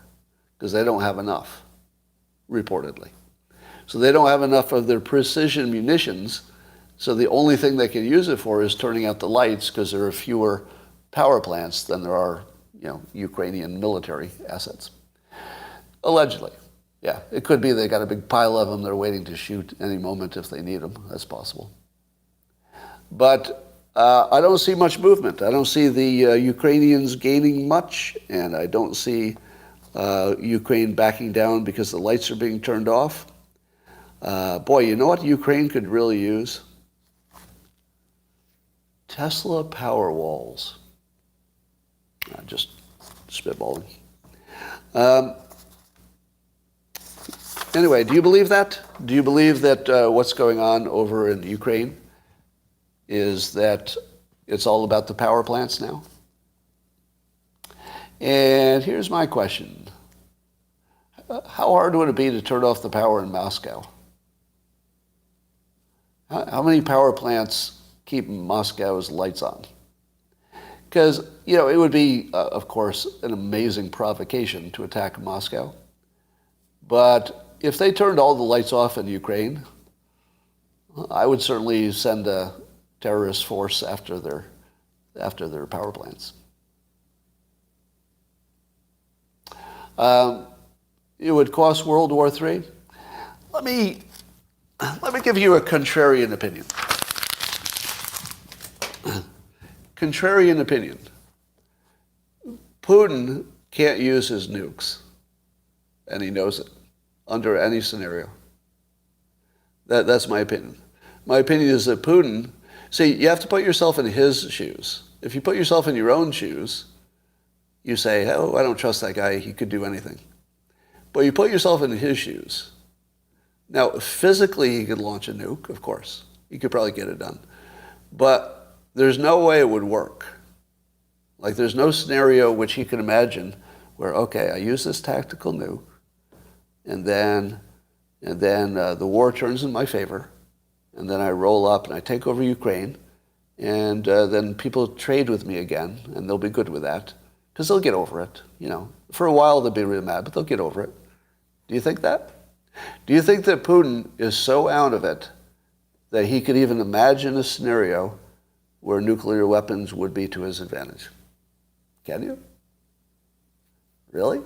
because they don't have enough, reportedly. So they don't have enough of their precision munitions, so the only thing they can use it for is turning out the lights because there are fewer power plants than there are, Ukrainian military assets. Allegedly. Yeah, it could be they got a big pile of them they're waiting to shoot any moment if they need them. That's possible. But I don't see much movement. I don't see the Ukrainians gaining much, and I don't see Ukraine backing down because the lights are being turned off. Boy, you know what Ukraine could really use? Tesla power walls. Just spitballing. Anyway, do you believe that? Do you believe that what's going on over in Ukraine is that it's all about the power plants now? And here's my question. How hard would it be to turn off the power in Moscow? How many power plants keep Moscow's lights on? Because, it would be, of course, an amazing provocation to attack Moscow. But if they turned all the lights off in Ukraine, I would certainly send a terrorist force after their power plants. It would cost World War III. Let me give you a contrarian opinion. Contrarian opinion. Putin can't use his nukes, and he knows it, under any scenario. That's my opinion. My opinion is that Putin, see, you have to put yourself in his shoes. If you put yourself in your own shoes, you say, oh, I don't trust that guy, he could do anything. But you put yourself in his shoes. Now, physically, he could launch a nuke, of course. He could probably get it done. But there's no way it would work. Like, there's no scenario which he can imagine where, okay, I use this tactical nuke, and then the war turns in my favor, and then I roll up and I take over Ukraine, and then people trade with me again, and they'll be good with that, because they'll get over it. For a while they'll be really mad, but they'll get over it. Do you think that? Do you think that Putin is so out of it that he could even imagine a scenario where nuclear weapons would be to his advantage? Can you? Really?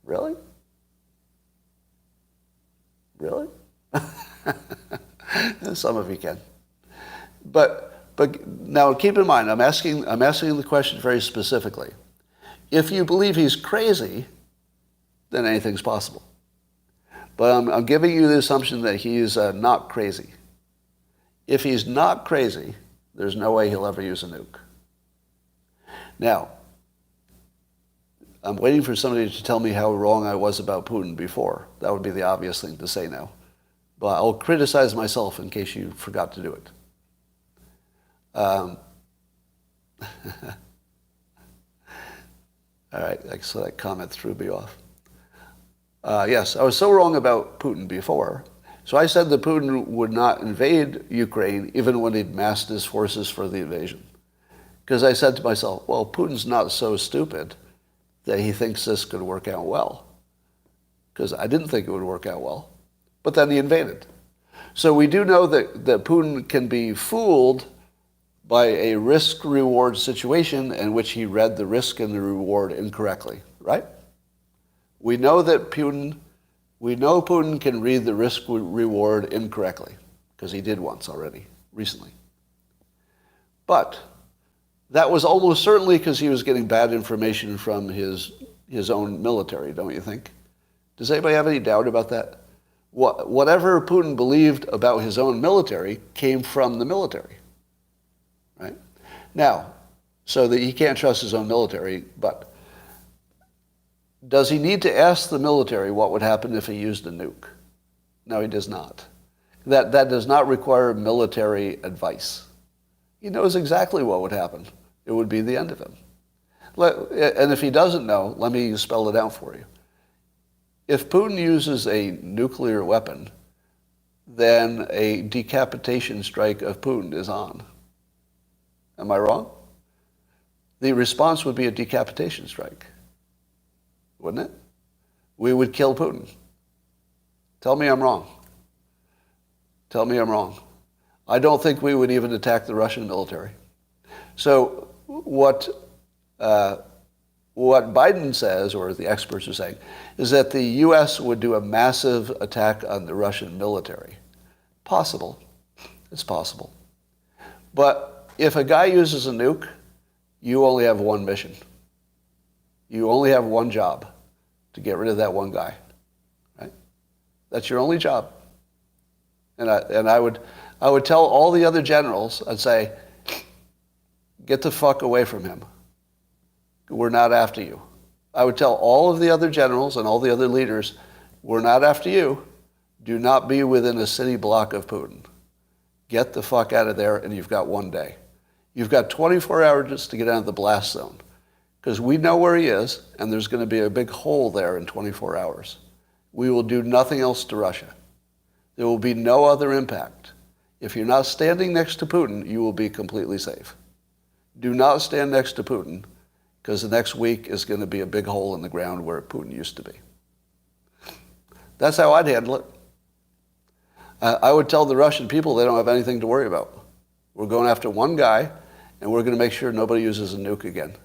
Really? Really? Some of you can. But now keep in mind, I'm asking the question very specifically. If you believe he's crazy, then anything's possible. But I'm giving you the assumption that he's not crazy. If he's not crazy, there's no way he'll ever use a nuke. Now, I'm waiting for somebody to tell me how wrong I was about Putin before. That would be the obvious thing to say now. But I'll criticize myself in case you forgot to do it. All right, so that comment threw me off. Yes, I was so wrong about Putin before. So I said that Putin would not invade Ukraine even when he'd massed his forces for the invasion. Because I said to myself, well, Putin's not so stupid that he thinks this could work out well. Because I didn't think it would work out well. But then he invaded. So we do know that Putin can be fooled by a risk-reward situation in which he read the risk and the reward incorrectly, right? We know Putin can read the risk-reward incorrectly, because he did once already, recently. But that was almost certainly because he was getting bad information from his own military, don't you think? Does anybody have any doubt about that? Whatever Putin believed about his own military came from the military, right? Now, so that he can't trust his own military, but does he need to ask the military what would happen if he used a nuke? No, he does not. That does not require military advice. He knows exactly what would happen. It would be the end of him. And if he doesn't know, let me spell it out for you. If Putin uses a nuclear weapon, then a decapitation strike of Putin is on. Am I wrong? The response would be a decapitation strike, wouldn't it? We would kill Putin. Tell me I'm wrong. Tell me I'm wrong. I don't think we would even attack the Russian military. So what Biden says, or the experts are saying, is that the U.S. would do a massive attack on the Russian military. Possible. It's possible. But if a guy uses a nuke, you only have one mission. You only have one job, to get rid of that one guy. Right? That's your only job. And I would tell all the other generals, I'd say, get the fuck away from him. We're not after you. I would tell all of the other generals and all the other leaders, we're not after you. Do not be within a city block of Putin. Get the fuck out of there, and you've got one day. You've got 24 hours to get out of the blast zone, because we know where he is, and there's going to be a big hole there in 24 hours. We will do nothing else to Russia. There will be no other impact. If you're not standing next to Putin, you will be completely safe. Do not stand next to Putin, because the next week is going to be a big hole in the ground where Putin used to be. That's how I'd handle it. I would tell the Russian people they don't have anything to worry about. We're going after one guy, and we're going to make sure nobody uses a nuke again.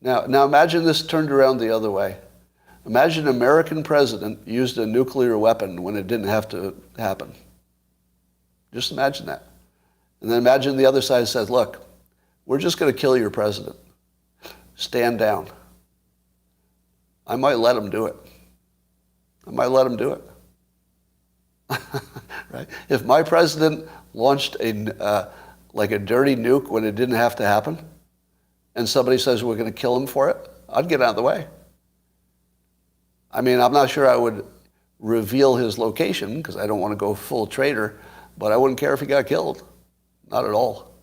Now imagine this turned around the other way. Imagine an American president used a nuclear weapon when it didn't have to happen. Just imagine that. And then imagine the other side says, look, we're just going to kill your president. Stand down. I might let him do it. I might let him do it. Right? If my president launched like a dirty nuke when it didn't have to happen, and somebody says we're going to kill him for it, I'd get out of the way. I mean, I'm not sure I would reveal his location because I don't want to go full traitor, but I wouldn't care if he got killed. Not at all.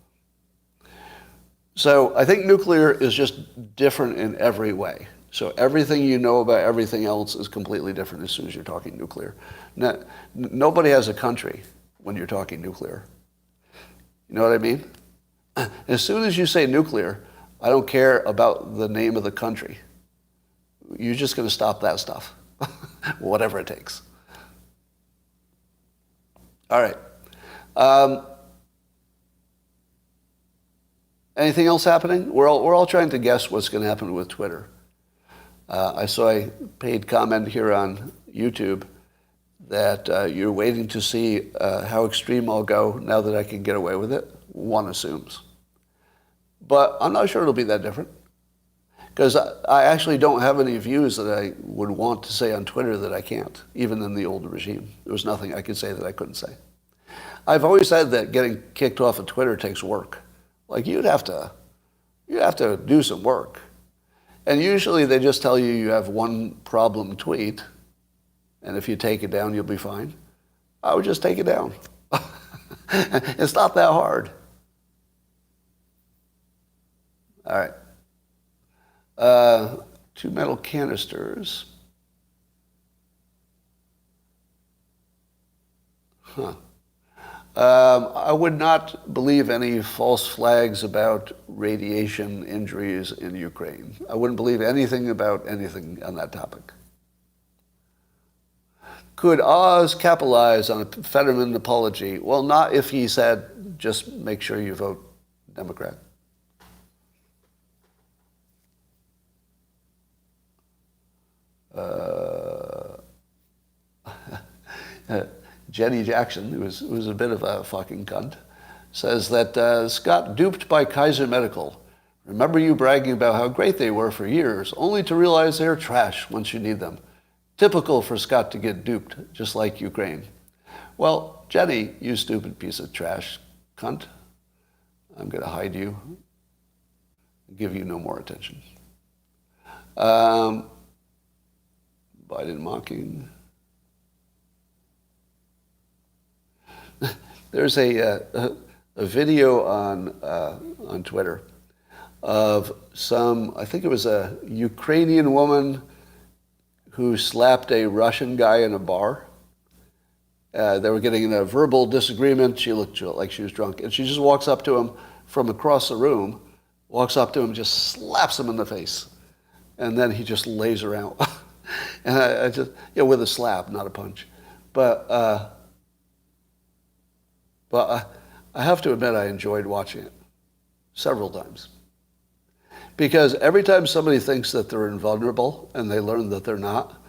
So I think nuclear is just different in every way. So everything you know about everything else is completely different as soon as you're talking nuclear. Nobody has a country when you're talking nuclear. You know what I mean? As soon as you say nuclear, I don't care about the name of the country. You're just going to stop that stuff, whatever it takes. All right. Anything else happening? We're all trying to guess what's going to happen with Twitter. I saw a paid comment here on YouTube that you're waiting to see how extreme I'll go now that I can get away with it. One assumes. But I'm not sure it'll be that different. Because I actually don't have any views that I would want to say on Twitter that I can't, even in the old regime. There was nothing I could say that I couldn't say. I've always said that getting kicked off of Twitter takes work. Like you'd have to do some work. And usually they just tell you have one problem tweet, and if you take it down, you'll be fine. I would just take it down. It's not that hard. All right. 2 metal canisters. I would not believe any false flags about radiation injuries in Ukraine. I wouldn't believe anything about anything on that topic. Could Oz capitalize on a Fetterman apology? Well, not if he said, just make sure you vote Democrat. Jenny Jackson, who's a bit of a fucking cunt, says that Scott duped by Kaiser Medical. Remember you bragging about how great they were for years, only to realize they're trash once you need them. Typical for Scott to get duped, just like Ukraine. Well, Jenny, you stupid piece of trash cunt, I'm going to hide you, give you no more attention. Biden mocking. There's a video on Twitter of I think it was a Ukrainian woman who slapped a Russian guy in a bar. They were getting in a verbal disagreement. She looked like she was drunk. And she just walks up to him from across the room, walks up to him, just slaps him in the face. And then he just lays her out. And I just, with a slap, not a punch. But I have to admit I enjoyed watching it several times. Because every time somebody thinks that they're invulnerable and they learn that they're not,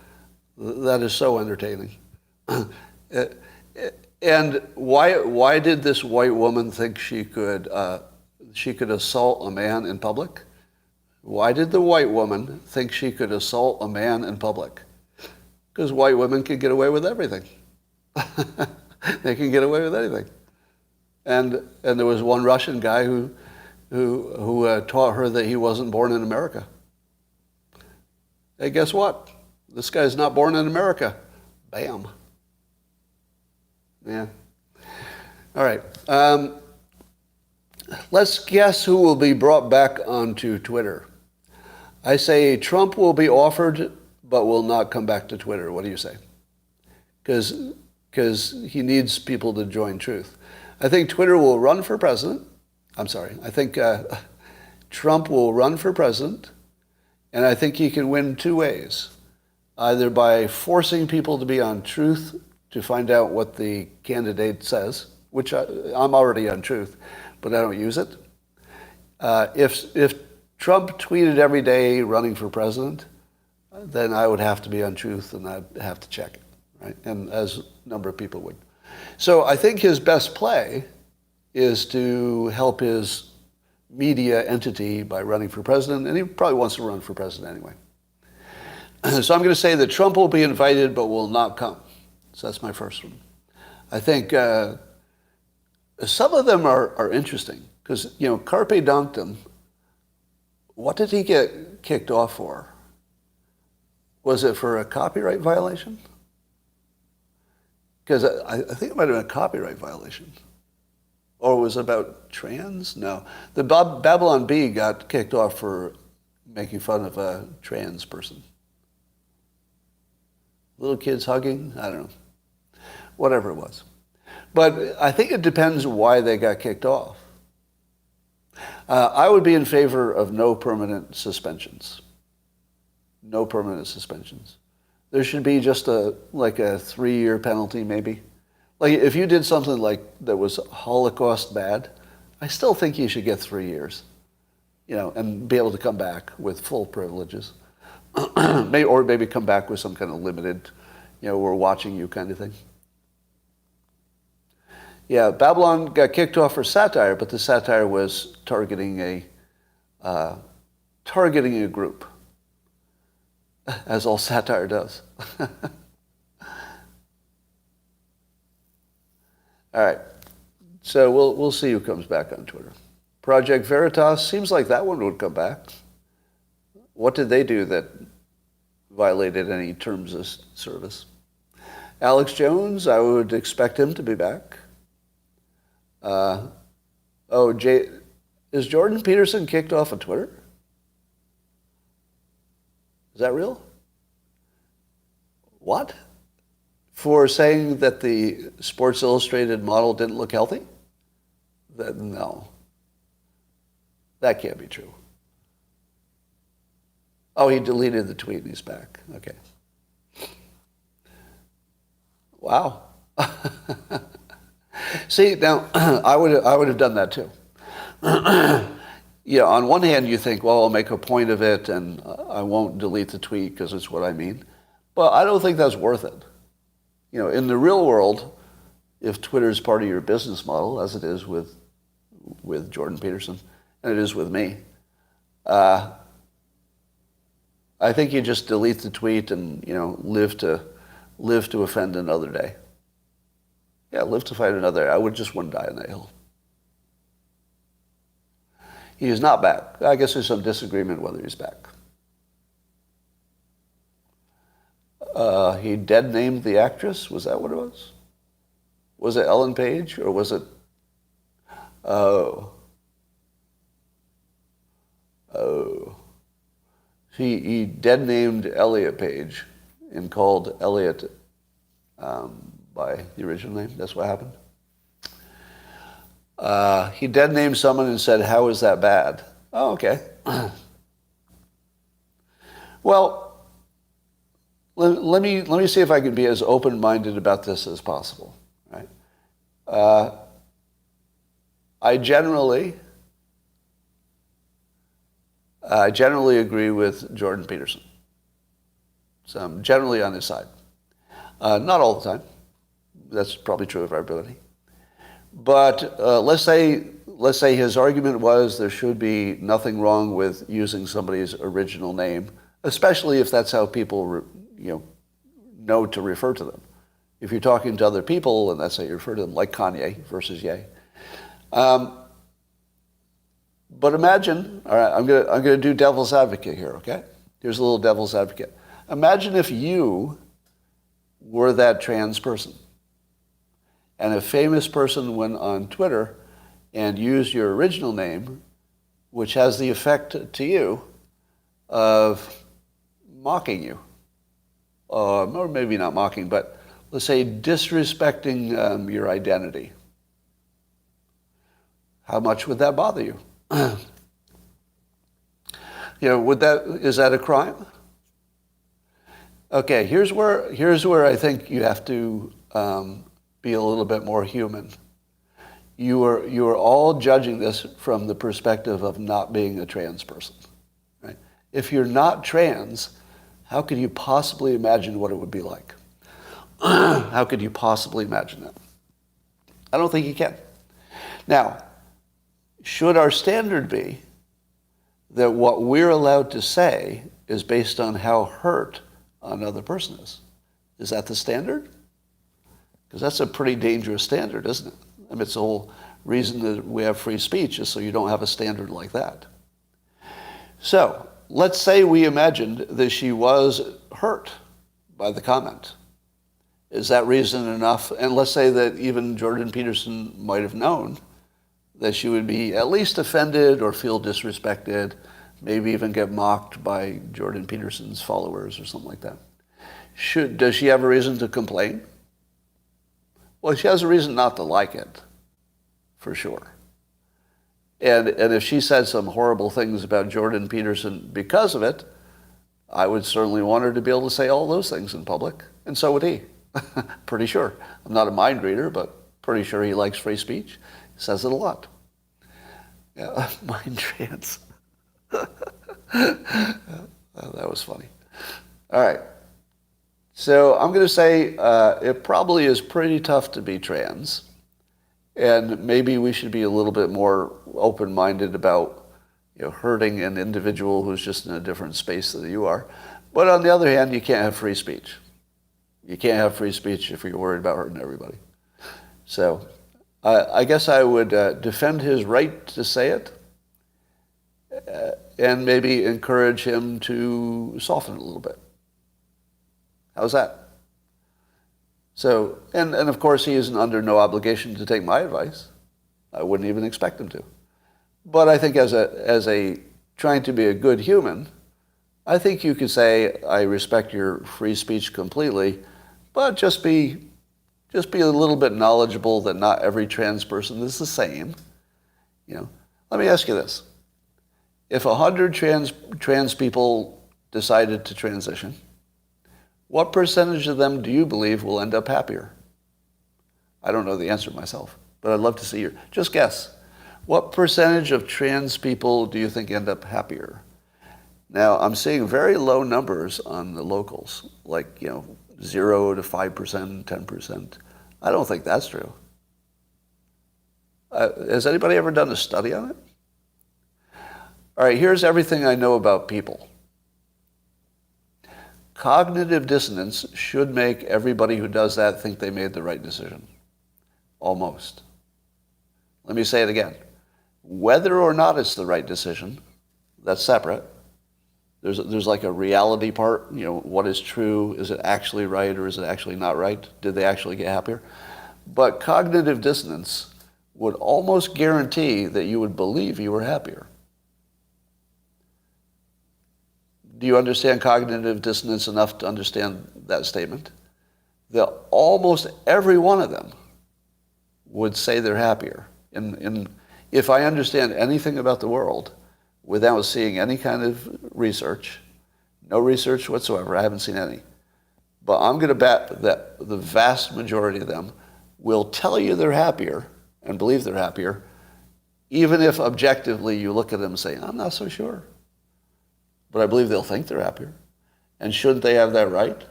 that is so entertaining. And why did this white woman think she could assault a man in public? Why did the white woman think she could assault a man in public? Because white women can get away with everything. They can get away with anything. And there was one Russian guy who taught her that he wasn't born in America. Hey, guess what? This guy's not born in America. Bam. Yeah. All right. Let's guess who will be brought back onto Twitter. I say Trump will be offered, but will not come back to Twitter. What do you say? Because he needs people to join truth. I think Twitter will run for president. I'm sorry. I think Trump will run for president, and I think he can win two ways. Either by forcing people to be on truth to find out what the candidate says, which I'm already on truth, but I don't use it. If Trump tweeted every day running for president, then I would have to be on truth and I'd have to check it, right? And as a number of people would. So I think his best play is to help his media entity by running for president, and he probably wants to run for president anyway. So I'm going to say that Trump will be invited but will not come. So that's my first one. I think some of them are interesting because, Carpe Diem, what did he get kicked off for? Was it for a copyright violation? Because I think it might have been a copyright violation. Or was it about trans? No. The Babylon Bee got kicked off for making fun of a trans person. Little kids hugging? I don't know. Whatever it was. But I think it depends why they got kicked off. I would be in favor of no permanent suspensions. No permanent suspensions. There should be just a 3-year penalty maybe. Like if you did something like that was Holocaust bad, I still think you should get 3 years, and be able to come back with full privileges. Or maybe come back with some kind of limited, we're watching you kind of thing. Yeah, Babylon got kicked off for satire, but the satire was targeting a group, as all satire does. All right, so we'll see who comes back on Twitter. Project Veritas seems like that one would come back. What did they do that violated any terms of service? Alex Jones, I would expect him to be back. Is Jordan Peterson kicked off of Twitter? Is that real? What? For saying that the Sports Illustrated model didn't look healthy? No. That can't be true. Oh, he deleted the tweet and he's back. Okay. Wow. See, now, I would have done that too. On one hand, you think, well, I'll make a point of it and I won't delete the tweet because it's what I mean. But I don't think that's worth it. In the real world, if Twitter is part of your business model, as it is with Jordan Peterson, and it is with me, I think you just delete the tweet and, live to offend another day. Yeah, live to fight another day. I would just want to die on that hill. He is not back. I guess there's some disagreement whether he's back. He dead named the actress. Was that what it was? Was it Ellen Page or was it? Oh. He dead named Elliot Page and called Elliot by the original name. That's what happened. He dead named someone and said, "How is that bad?" Oh, okay. Well, let me see if I can be as open-minded about this as possible. Right? I generally agree with Jordan Peterson. So I'm generally on his side. Not all the time. That's probably true of everybody. But let's say his argument was there should be nothing wrong with using somebody's original name, especially if that's how people know to refer to them. If you're talking to other people and that's how you refer to them, like Kanye versus Ye. But imagine, all right, I'm gonna do devil's advocate here, okay? Here's a little devil's advocate. Imagine if you were that trans person, and a famous person went on Twitter and used your original name, which has the effect to you of mocking you, or maybe not mocking, but let's say disrespecting your identity. How much would that bother you? Is that a crime? Okay, here's where I think you have to be a little bit more human. You are all judging this from the perspective of not being a trans person. Right? If you're not trans, how could you possibly imagine what it would be like? How could you possibly imagine that? I don't think you can. Now, should our standard be that what we're allowed to say is based on how hurt another person is? Is that the standard? Because that's a pretty dangerous standard, isn't it? I mean, it's the whole reason that we have free speech is so you don't have a standard like that. So let's say we imagined that she was hurt by the comment. Is that reason enough? And let's say that even Jordan Peterson might have known that she would be at least offended or feel disrespected, maybe even get mocked by Jordan Peterson's followers or something like that. Does she have a reason to complain? Well, she has a reason not to like it, for sure. And if she said some horrible things about Jordan Peterson because of it, I would certainly want her to be able to say all those things in public, and so would he. Pretty sure. I'm not a mind reader, but pretty sure he likes free speech. He says it a lot. Yeah, mind trans. That was funny. All right. So I'm going to say it probably is pretty tough to be trans. And maybe we should be a little bit more open-minded about hurting an individual who's just in a different space than you are. But on the other hand, you can't have free speech. You can't have free speech if you're worried about hurting everybody. So I guess I would defend his right to say it and maybe encourage him to soften it a little bit. How's that? So, and of course he isn't under no obligation to take my advice. I wouldn't even expect him to. But I think as a trying to be a good human, I think you could say, I respect your free speech completely, but just be a little bit knowledgeable that not every trans person is the same. Let me ask you this. If 100 trans people decided to transition, what percentage of them do you believe will end up happier? I don't know the answer myself, but I'd love to see your, just guess. What percentage of trans people do you think end up happier? Now, I'm seeing very low numbers on the locals, like, 0 to 5%, 10%. I don't think that's true. Has anybody ever done a study on it? All right, here's everything I know about people. Cognitive dissonance should make everybody who does that think they made the right decision. Almost. Let me say it again. Whether or not it's the right decision, that's separate. There's like a reality part, what is true, is it actually right or is it actually not right? Did they actually get happier? But cognitive dissonance would almost guarantee that you would believe you were happier. Do you understand cognitive dissonance enough to understand that statement? That almost every one of them would say they're happier. If I understand anything about the world without seeing any kind of research, no research whatsoever, I haven't seen any, but I'm going to bet that the vast majority of them will tell you they're happier and believe they're happier, even if objectively you look at them and say, I'm not so sure. But I believe they'll think they're happier. And shouldn't they have that right?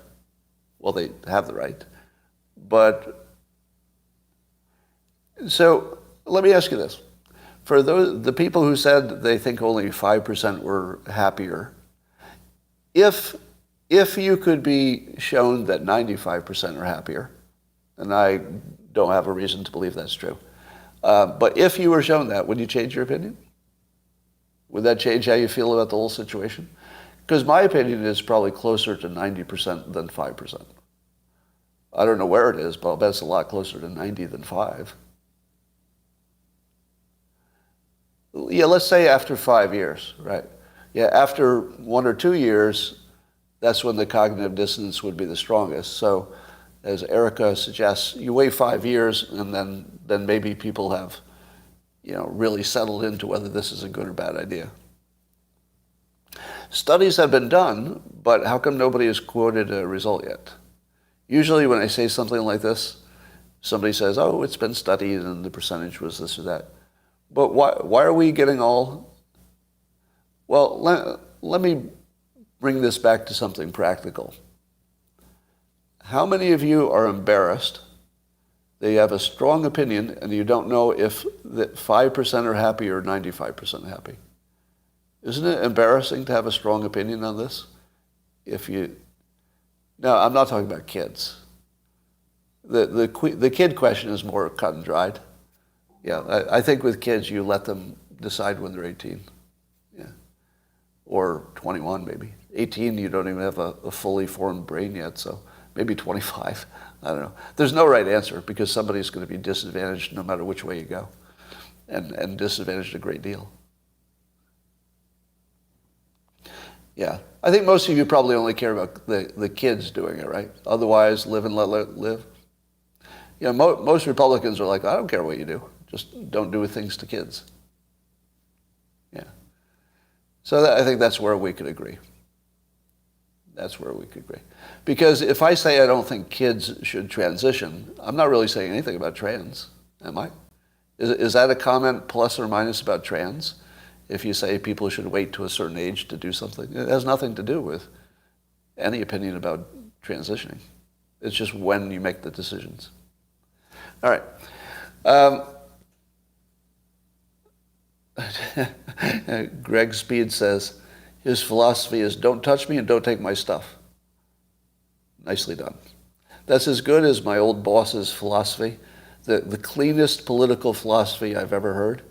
Well, they have the right. But, so let me ask you this. For the people who said they think only 5% were happier, if you could be shown that 95% are happier, and I don't have a reason to believe that's true, but if you were shown that, would you change your opinion? Would that change how you feel about the whole situation? Because my opinion is probably closer to 90% than 5%. I don't know where it is, but I'll bet it's a lot closer to 90 than 5. Yeah, let's say after 5 years, right? Yeah, after 1 or 2 years, that's when the cognitive dissonance would be the strongest. So, as Erica suggests, you wait 5 years, and then maybe people have, really settled into whether this is a good or bad idea. Studies have been done, but how come nobody has quoted a result yet? Usually when I say something like this, somebody says, oh, it's been studied and the percentage was this or that. But why are we getting all... Well, let me bring this back to something practical. How many of you are embarrassed that you have a strong opinion and you don't know if that 5% are happy or 95% happy? Isn't it embarrassing to have a strong opinion on this? No, I'm not talking about kids. The kid question is more cut and dried. Yeah, I think with kids you let them decide when they're 18. Yeah, or 21 maybe. 18 you don't even have a fully formed brain yet, so maybe 25. I don't know. There's no right answer because somebody's going to be disadvantaged no matter which way you go, and disadvantaged a great deal. Yeah, I think most of you probably only care about the kids doing it, right? Otherwise, live and let live. Most Republicans are like, I don't care what you do. Just don't do things to kids. Yeah. So I think that's where we could agree. That's where we could agree. Because if I say I don't think kids should transition, I'm not really saying anything about trans, am I? Is that a comment plus or minus about trans? If you say people should wait to a certain age to do something, it has nothing to do with any opinion about transitioning. It's just when you make the decisions. All right. Greg Speed says, his philosophy is don't touch me and don't take my stuff. Nicely done. That's as good as my old boss's philosophy, the cleanest political philosophy I've ever heard.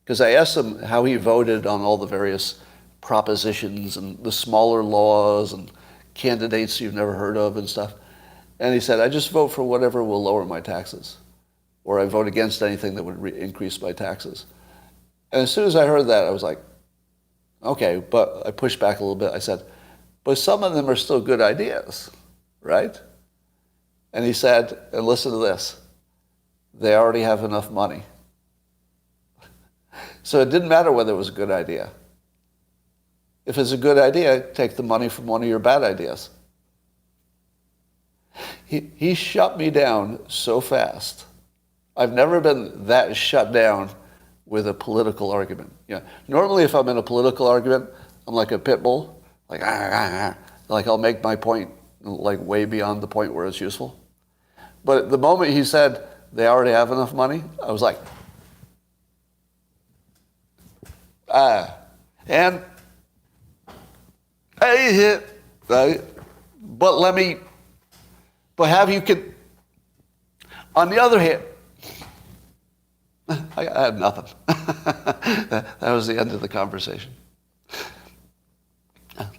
Because I asked him how he voted on all the various propositions and the smaller laws and candidates you've never heard of and stuff. And he said, I just vote for whatever will lower my taxes. Or I vote against anything that would increase my taxes. And as soon as I heard that, I was like, okay, but I pushed back a little bit. I said, but some of them are still good ideas, right? And he said, and listen to this, they already have enough money. So it didn't matter whether it was a good idea. If it's a good idea, take the money from one of your bad ideas. He shut me down so fast. I've never been that shut down with a political argument. Normally if I'm in a political argument, I'm like a pit bull, like I'll make my point like way beyond the point where it's useful. But the moment he said they already have enough money, I was like, and but have you could, on the other hand, I had nothing. That was the end of the conversation.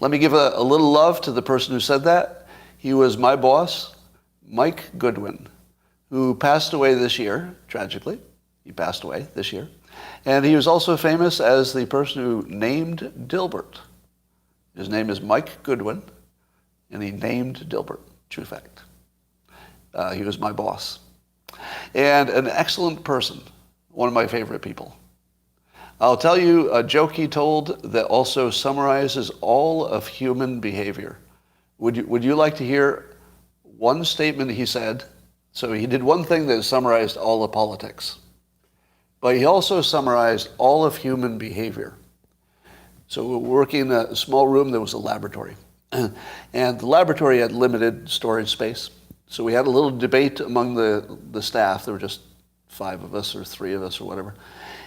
Let me give a little love to the person who said that. He was my boss, Mike Goodwin, who passed away this year, tragically. He passed away this year. And he was also famous as the person who named Dilbert. His name is Mike Goodwin, and he named Dilbert. True fact. He was my boss. And an excellent person, one of my favorite people. I'll tell you a joke he told that also summarizes all of human behavior. Would you like to hear one statement he said? So he did one thing that summarized all of politics. But he also summarized all of human behavior. So we were working in a small room. There was a laboratory. And the laboratory had limited storage space. So we had a little debate among the staff. There were just 5 of us or 3 of us or whatever.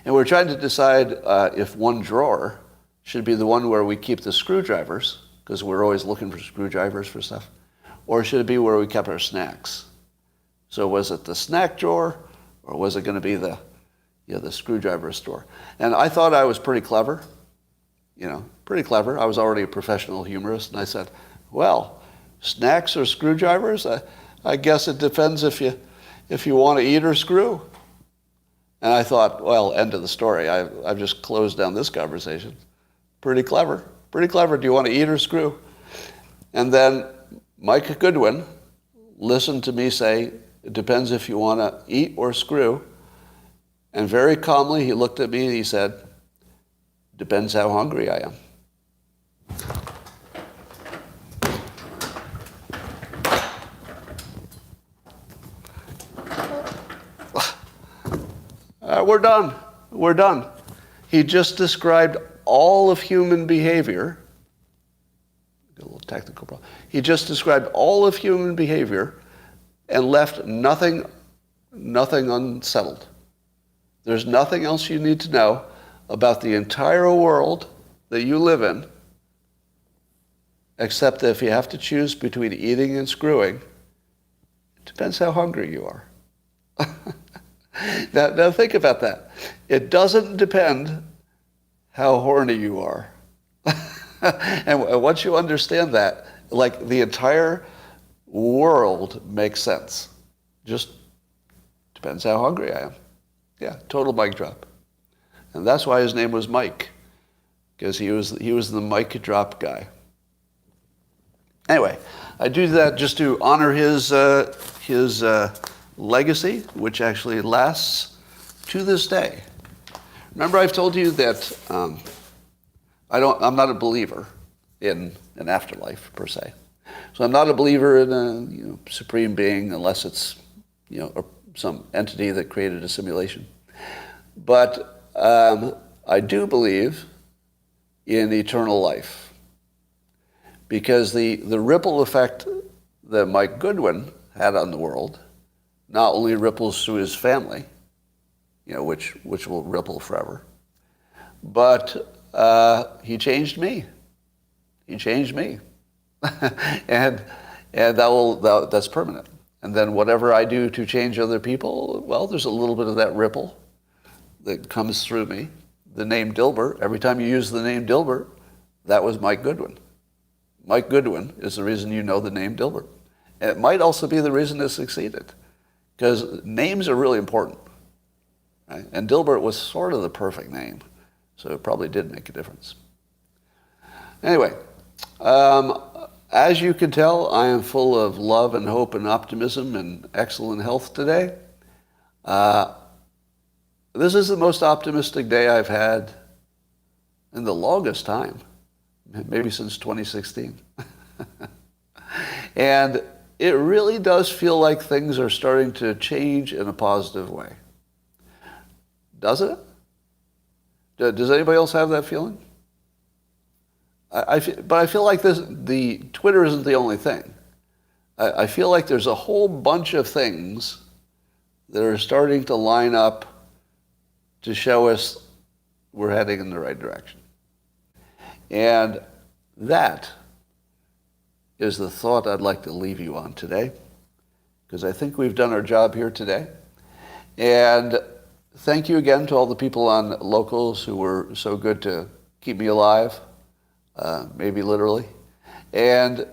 And we were trying to decide if one drawer should be the one where we keep the screwdrivers, because we're always looking for screwdrivers for stuff, or should it be where we kept our snacks? So was it the snack drawer, or was it going to be the screwdriver store? And I thought I was pretty clever, pretty clever. I was already a professional humorist, and I said, well, snacks or screwdrivers? I guess it depends if you want to eat or screw. And I thought, well, end of the story. I've just closed down this conversation. Pretty clever. Pretty clever. Do you want to eat or screw? And then Mike Goodwin listened to me say, it depends if you want to eat or screw. And very calmly, he looked at me and he said, depends how hungry I am. We're done. We're done. He just described all of human behavior. A little technical problem. He just described all of human behavior and left nothing unsettled. There's nothing else you need to know about the entire world that you live in, except that if you have to choose between eating and screwing, it depends how hungry you are. Now think about that. It doesn't depend how horny you are. And once you understand that, like, the entire world makes sense. Just depends how hungry I am. Yeah, total mic drop. And that's why his name was Mike, because he was the mic drop guy. Anyway, I do that just to honor his legacy, which actually lasts to this day. Remember, I've told you that I'm not a believer in an afterlife per se. So I'm not a believer in a supreme being unless it's some entity that created a simulation. But I do believe in eternal life, because the ripple effect that Mike Goodwin had on the world not only ripples through his family, which will ripple forever, but he changed me. He changed me, and that's permanent. And then whatever I do to change other people, well, there's a little bit of that ripple that comes through me. The name Dilbert, every time you use the name Dilbert, that was Mike Goodwin. Mike Goodwin is the reason you know the name Dilbert. And it might also be the reason it succeeded, because names are really important. Right? And Dilbert was sort of the perfect name, so it probably did make a difference. Anyway, as you can tell, I am full of love and hope and optimism and excellent health today. This is the most optimistic day I've had in the longest time, maybe since 2016. And it really does feel like things are starting to change in a positive way. Does it? Does anybody else have that feeling? But I feel like the Twitter isn't the only thing. I feel like there's a whole bunch of things that are starting to line up to show us we're heading in the right direction. And that is the thought I'd like to leave you on today, because I think we've done our job here today. And thank you again to all the people on Locals who were so good to keep me alive, maybe literally. And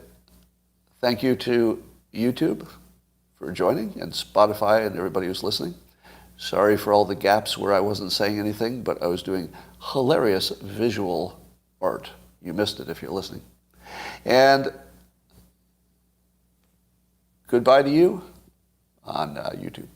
thank you to YouTube for joining, and Spotify and everybody who's listening. Sorry for all the gaps where I wasn't saying anything, but I was doing hilarious visual art. You missed it if you're listening. And goodbye to you on YouTube.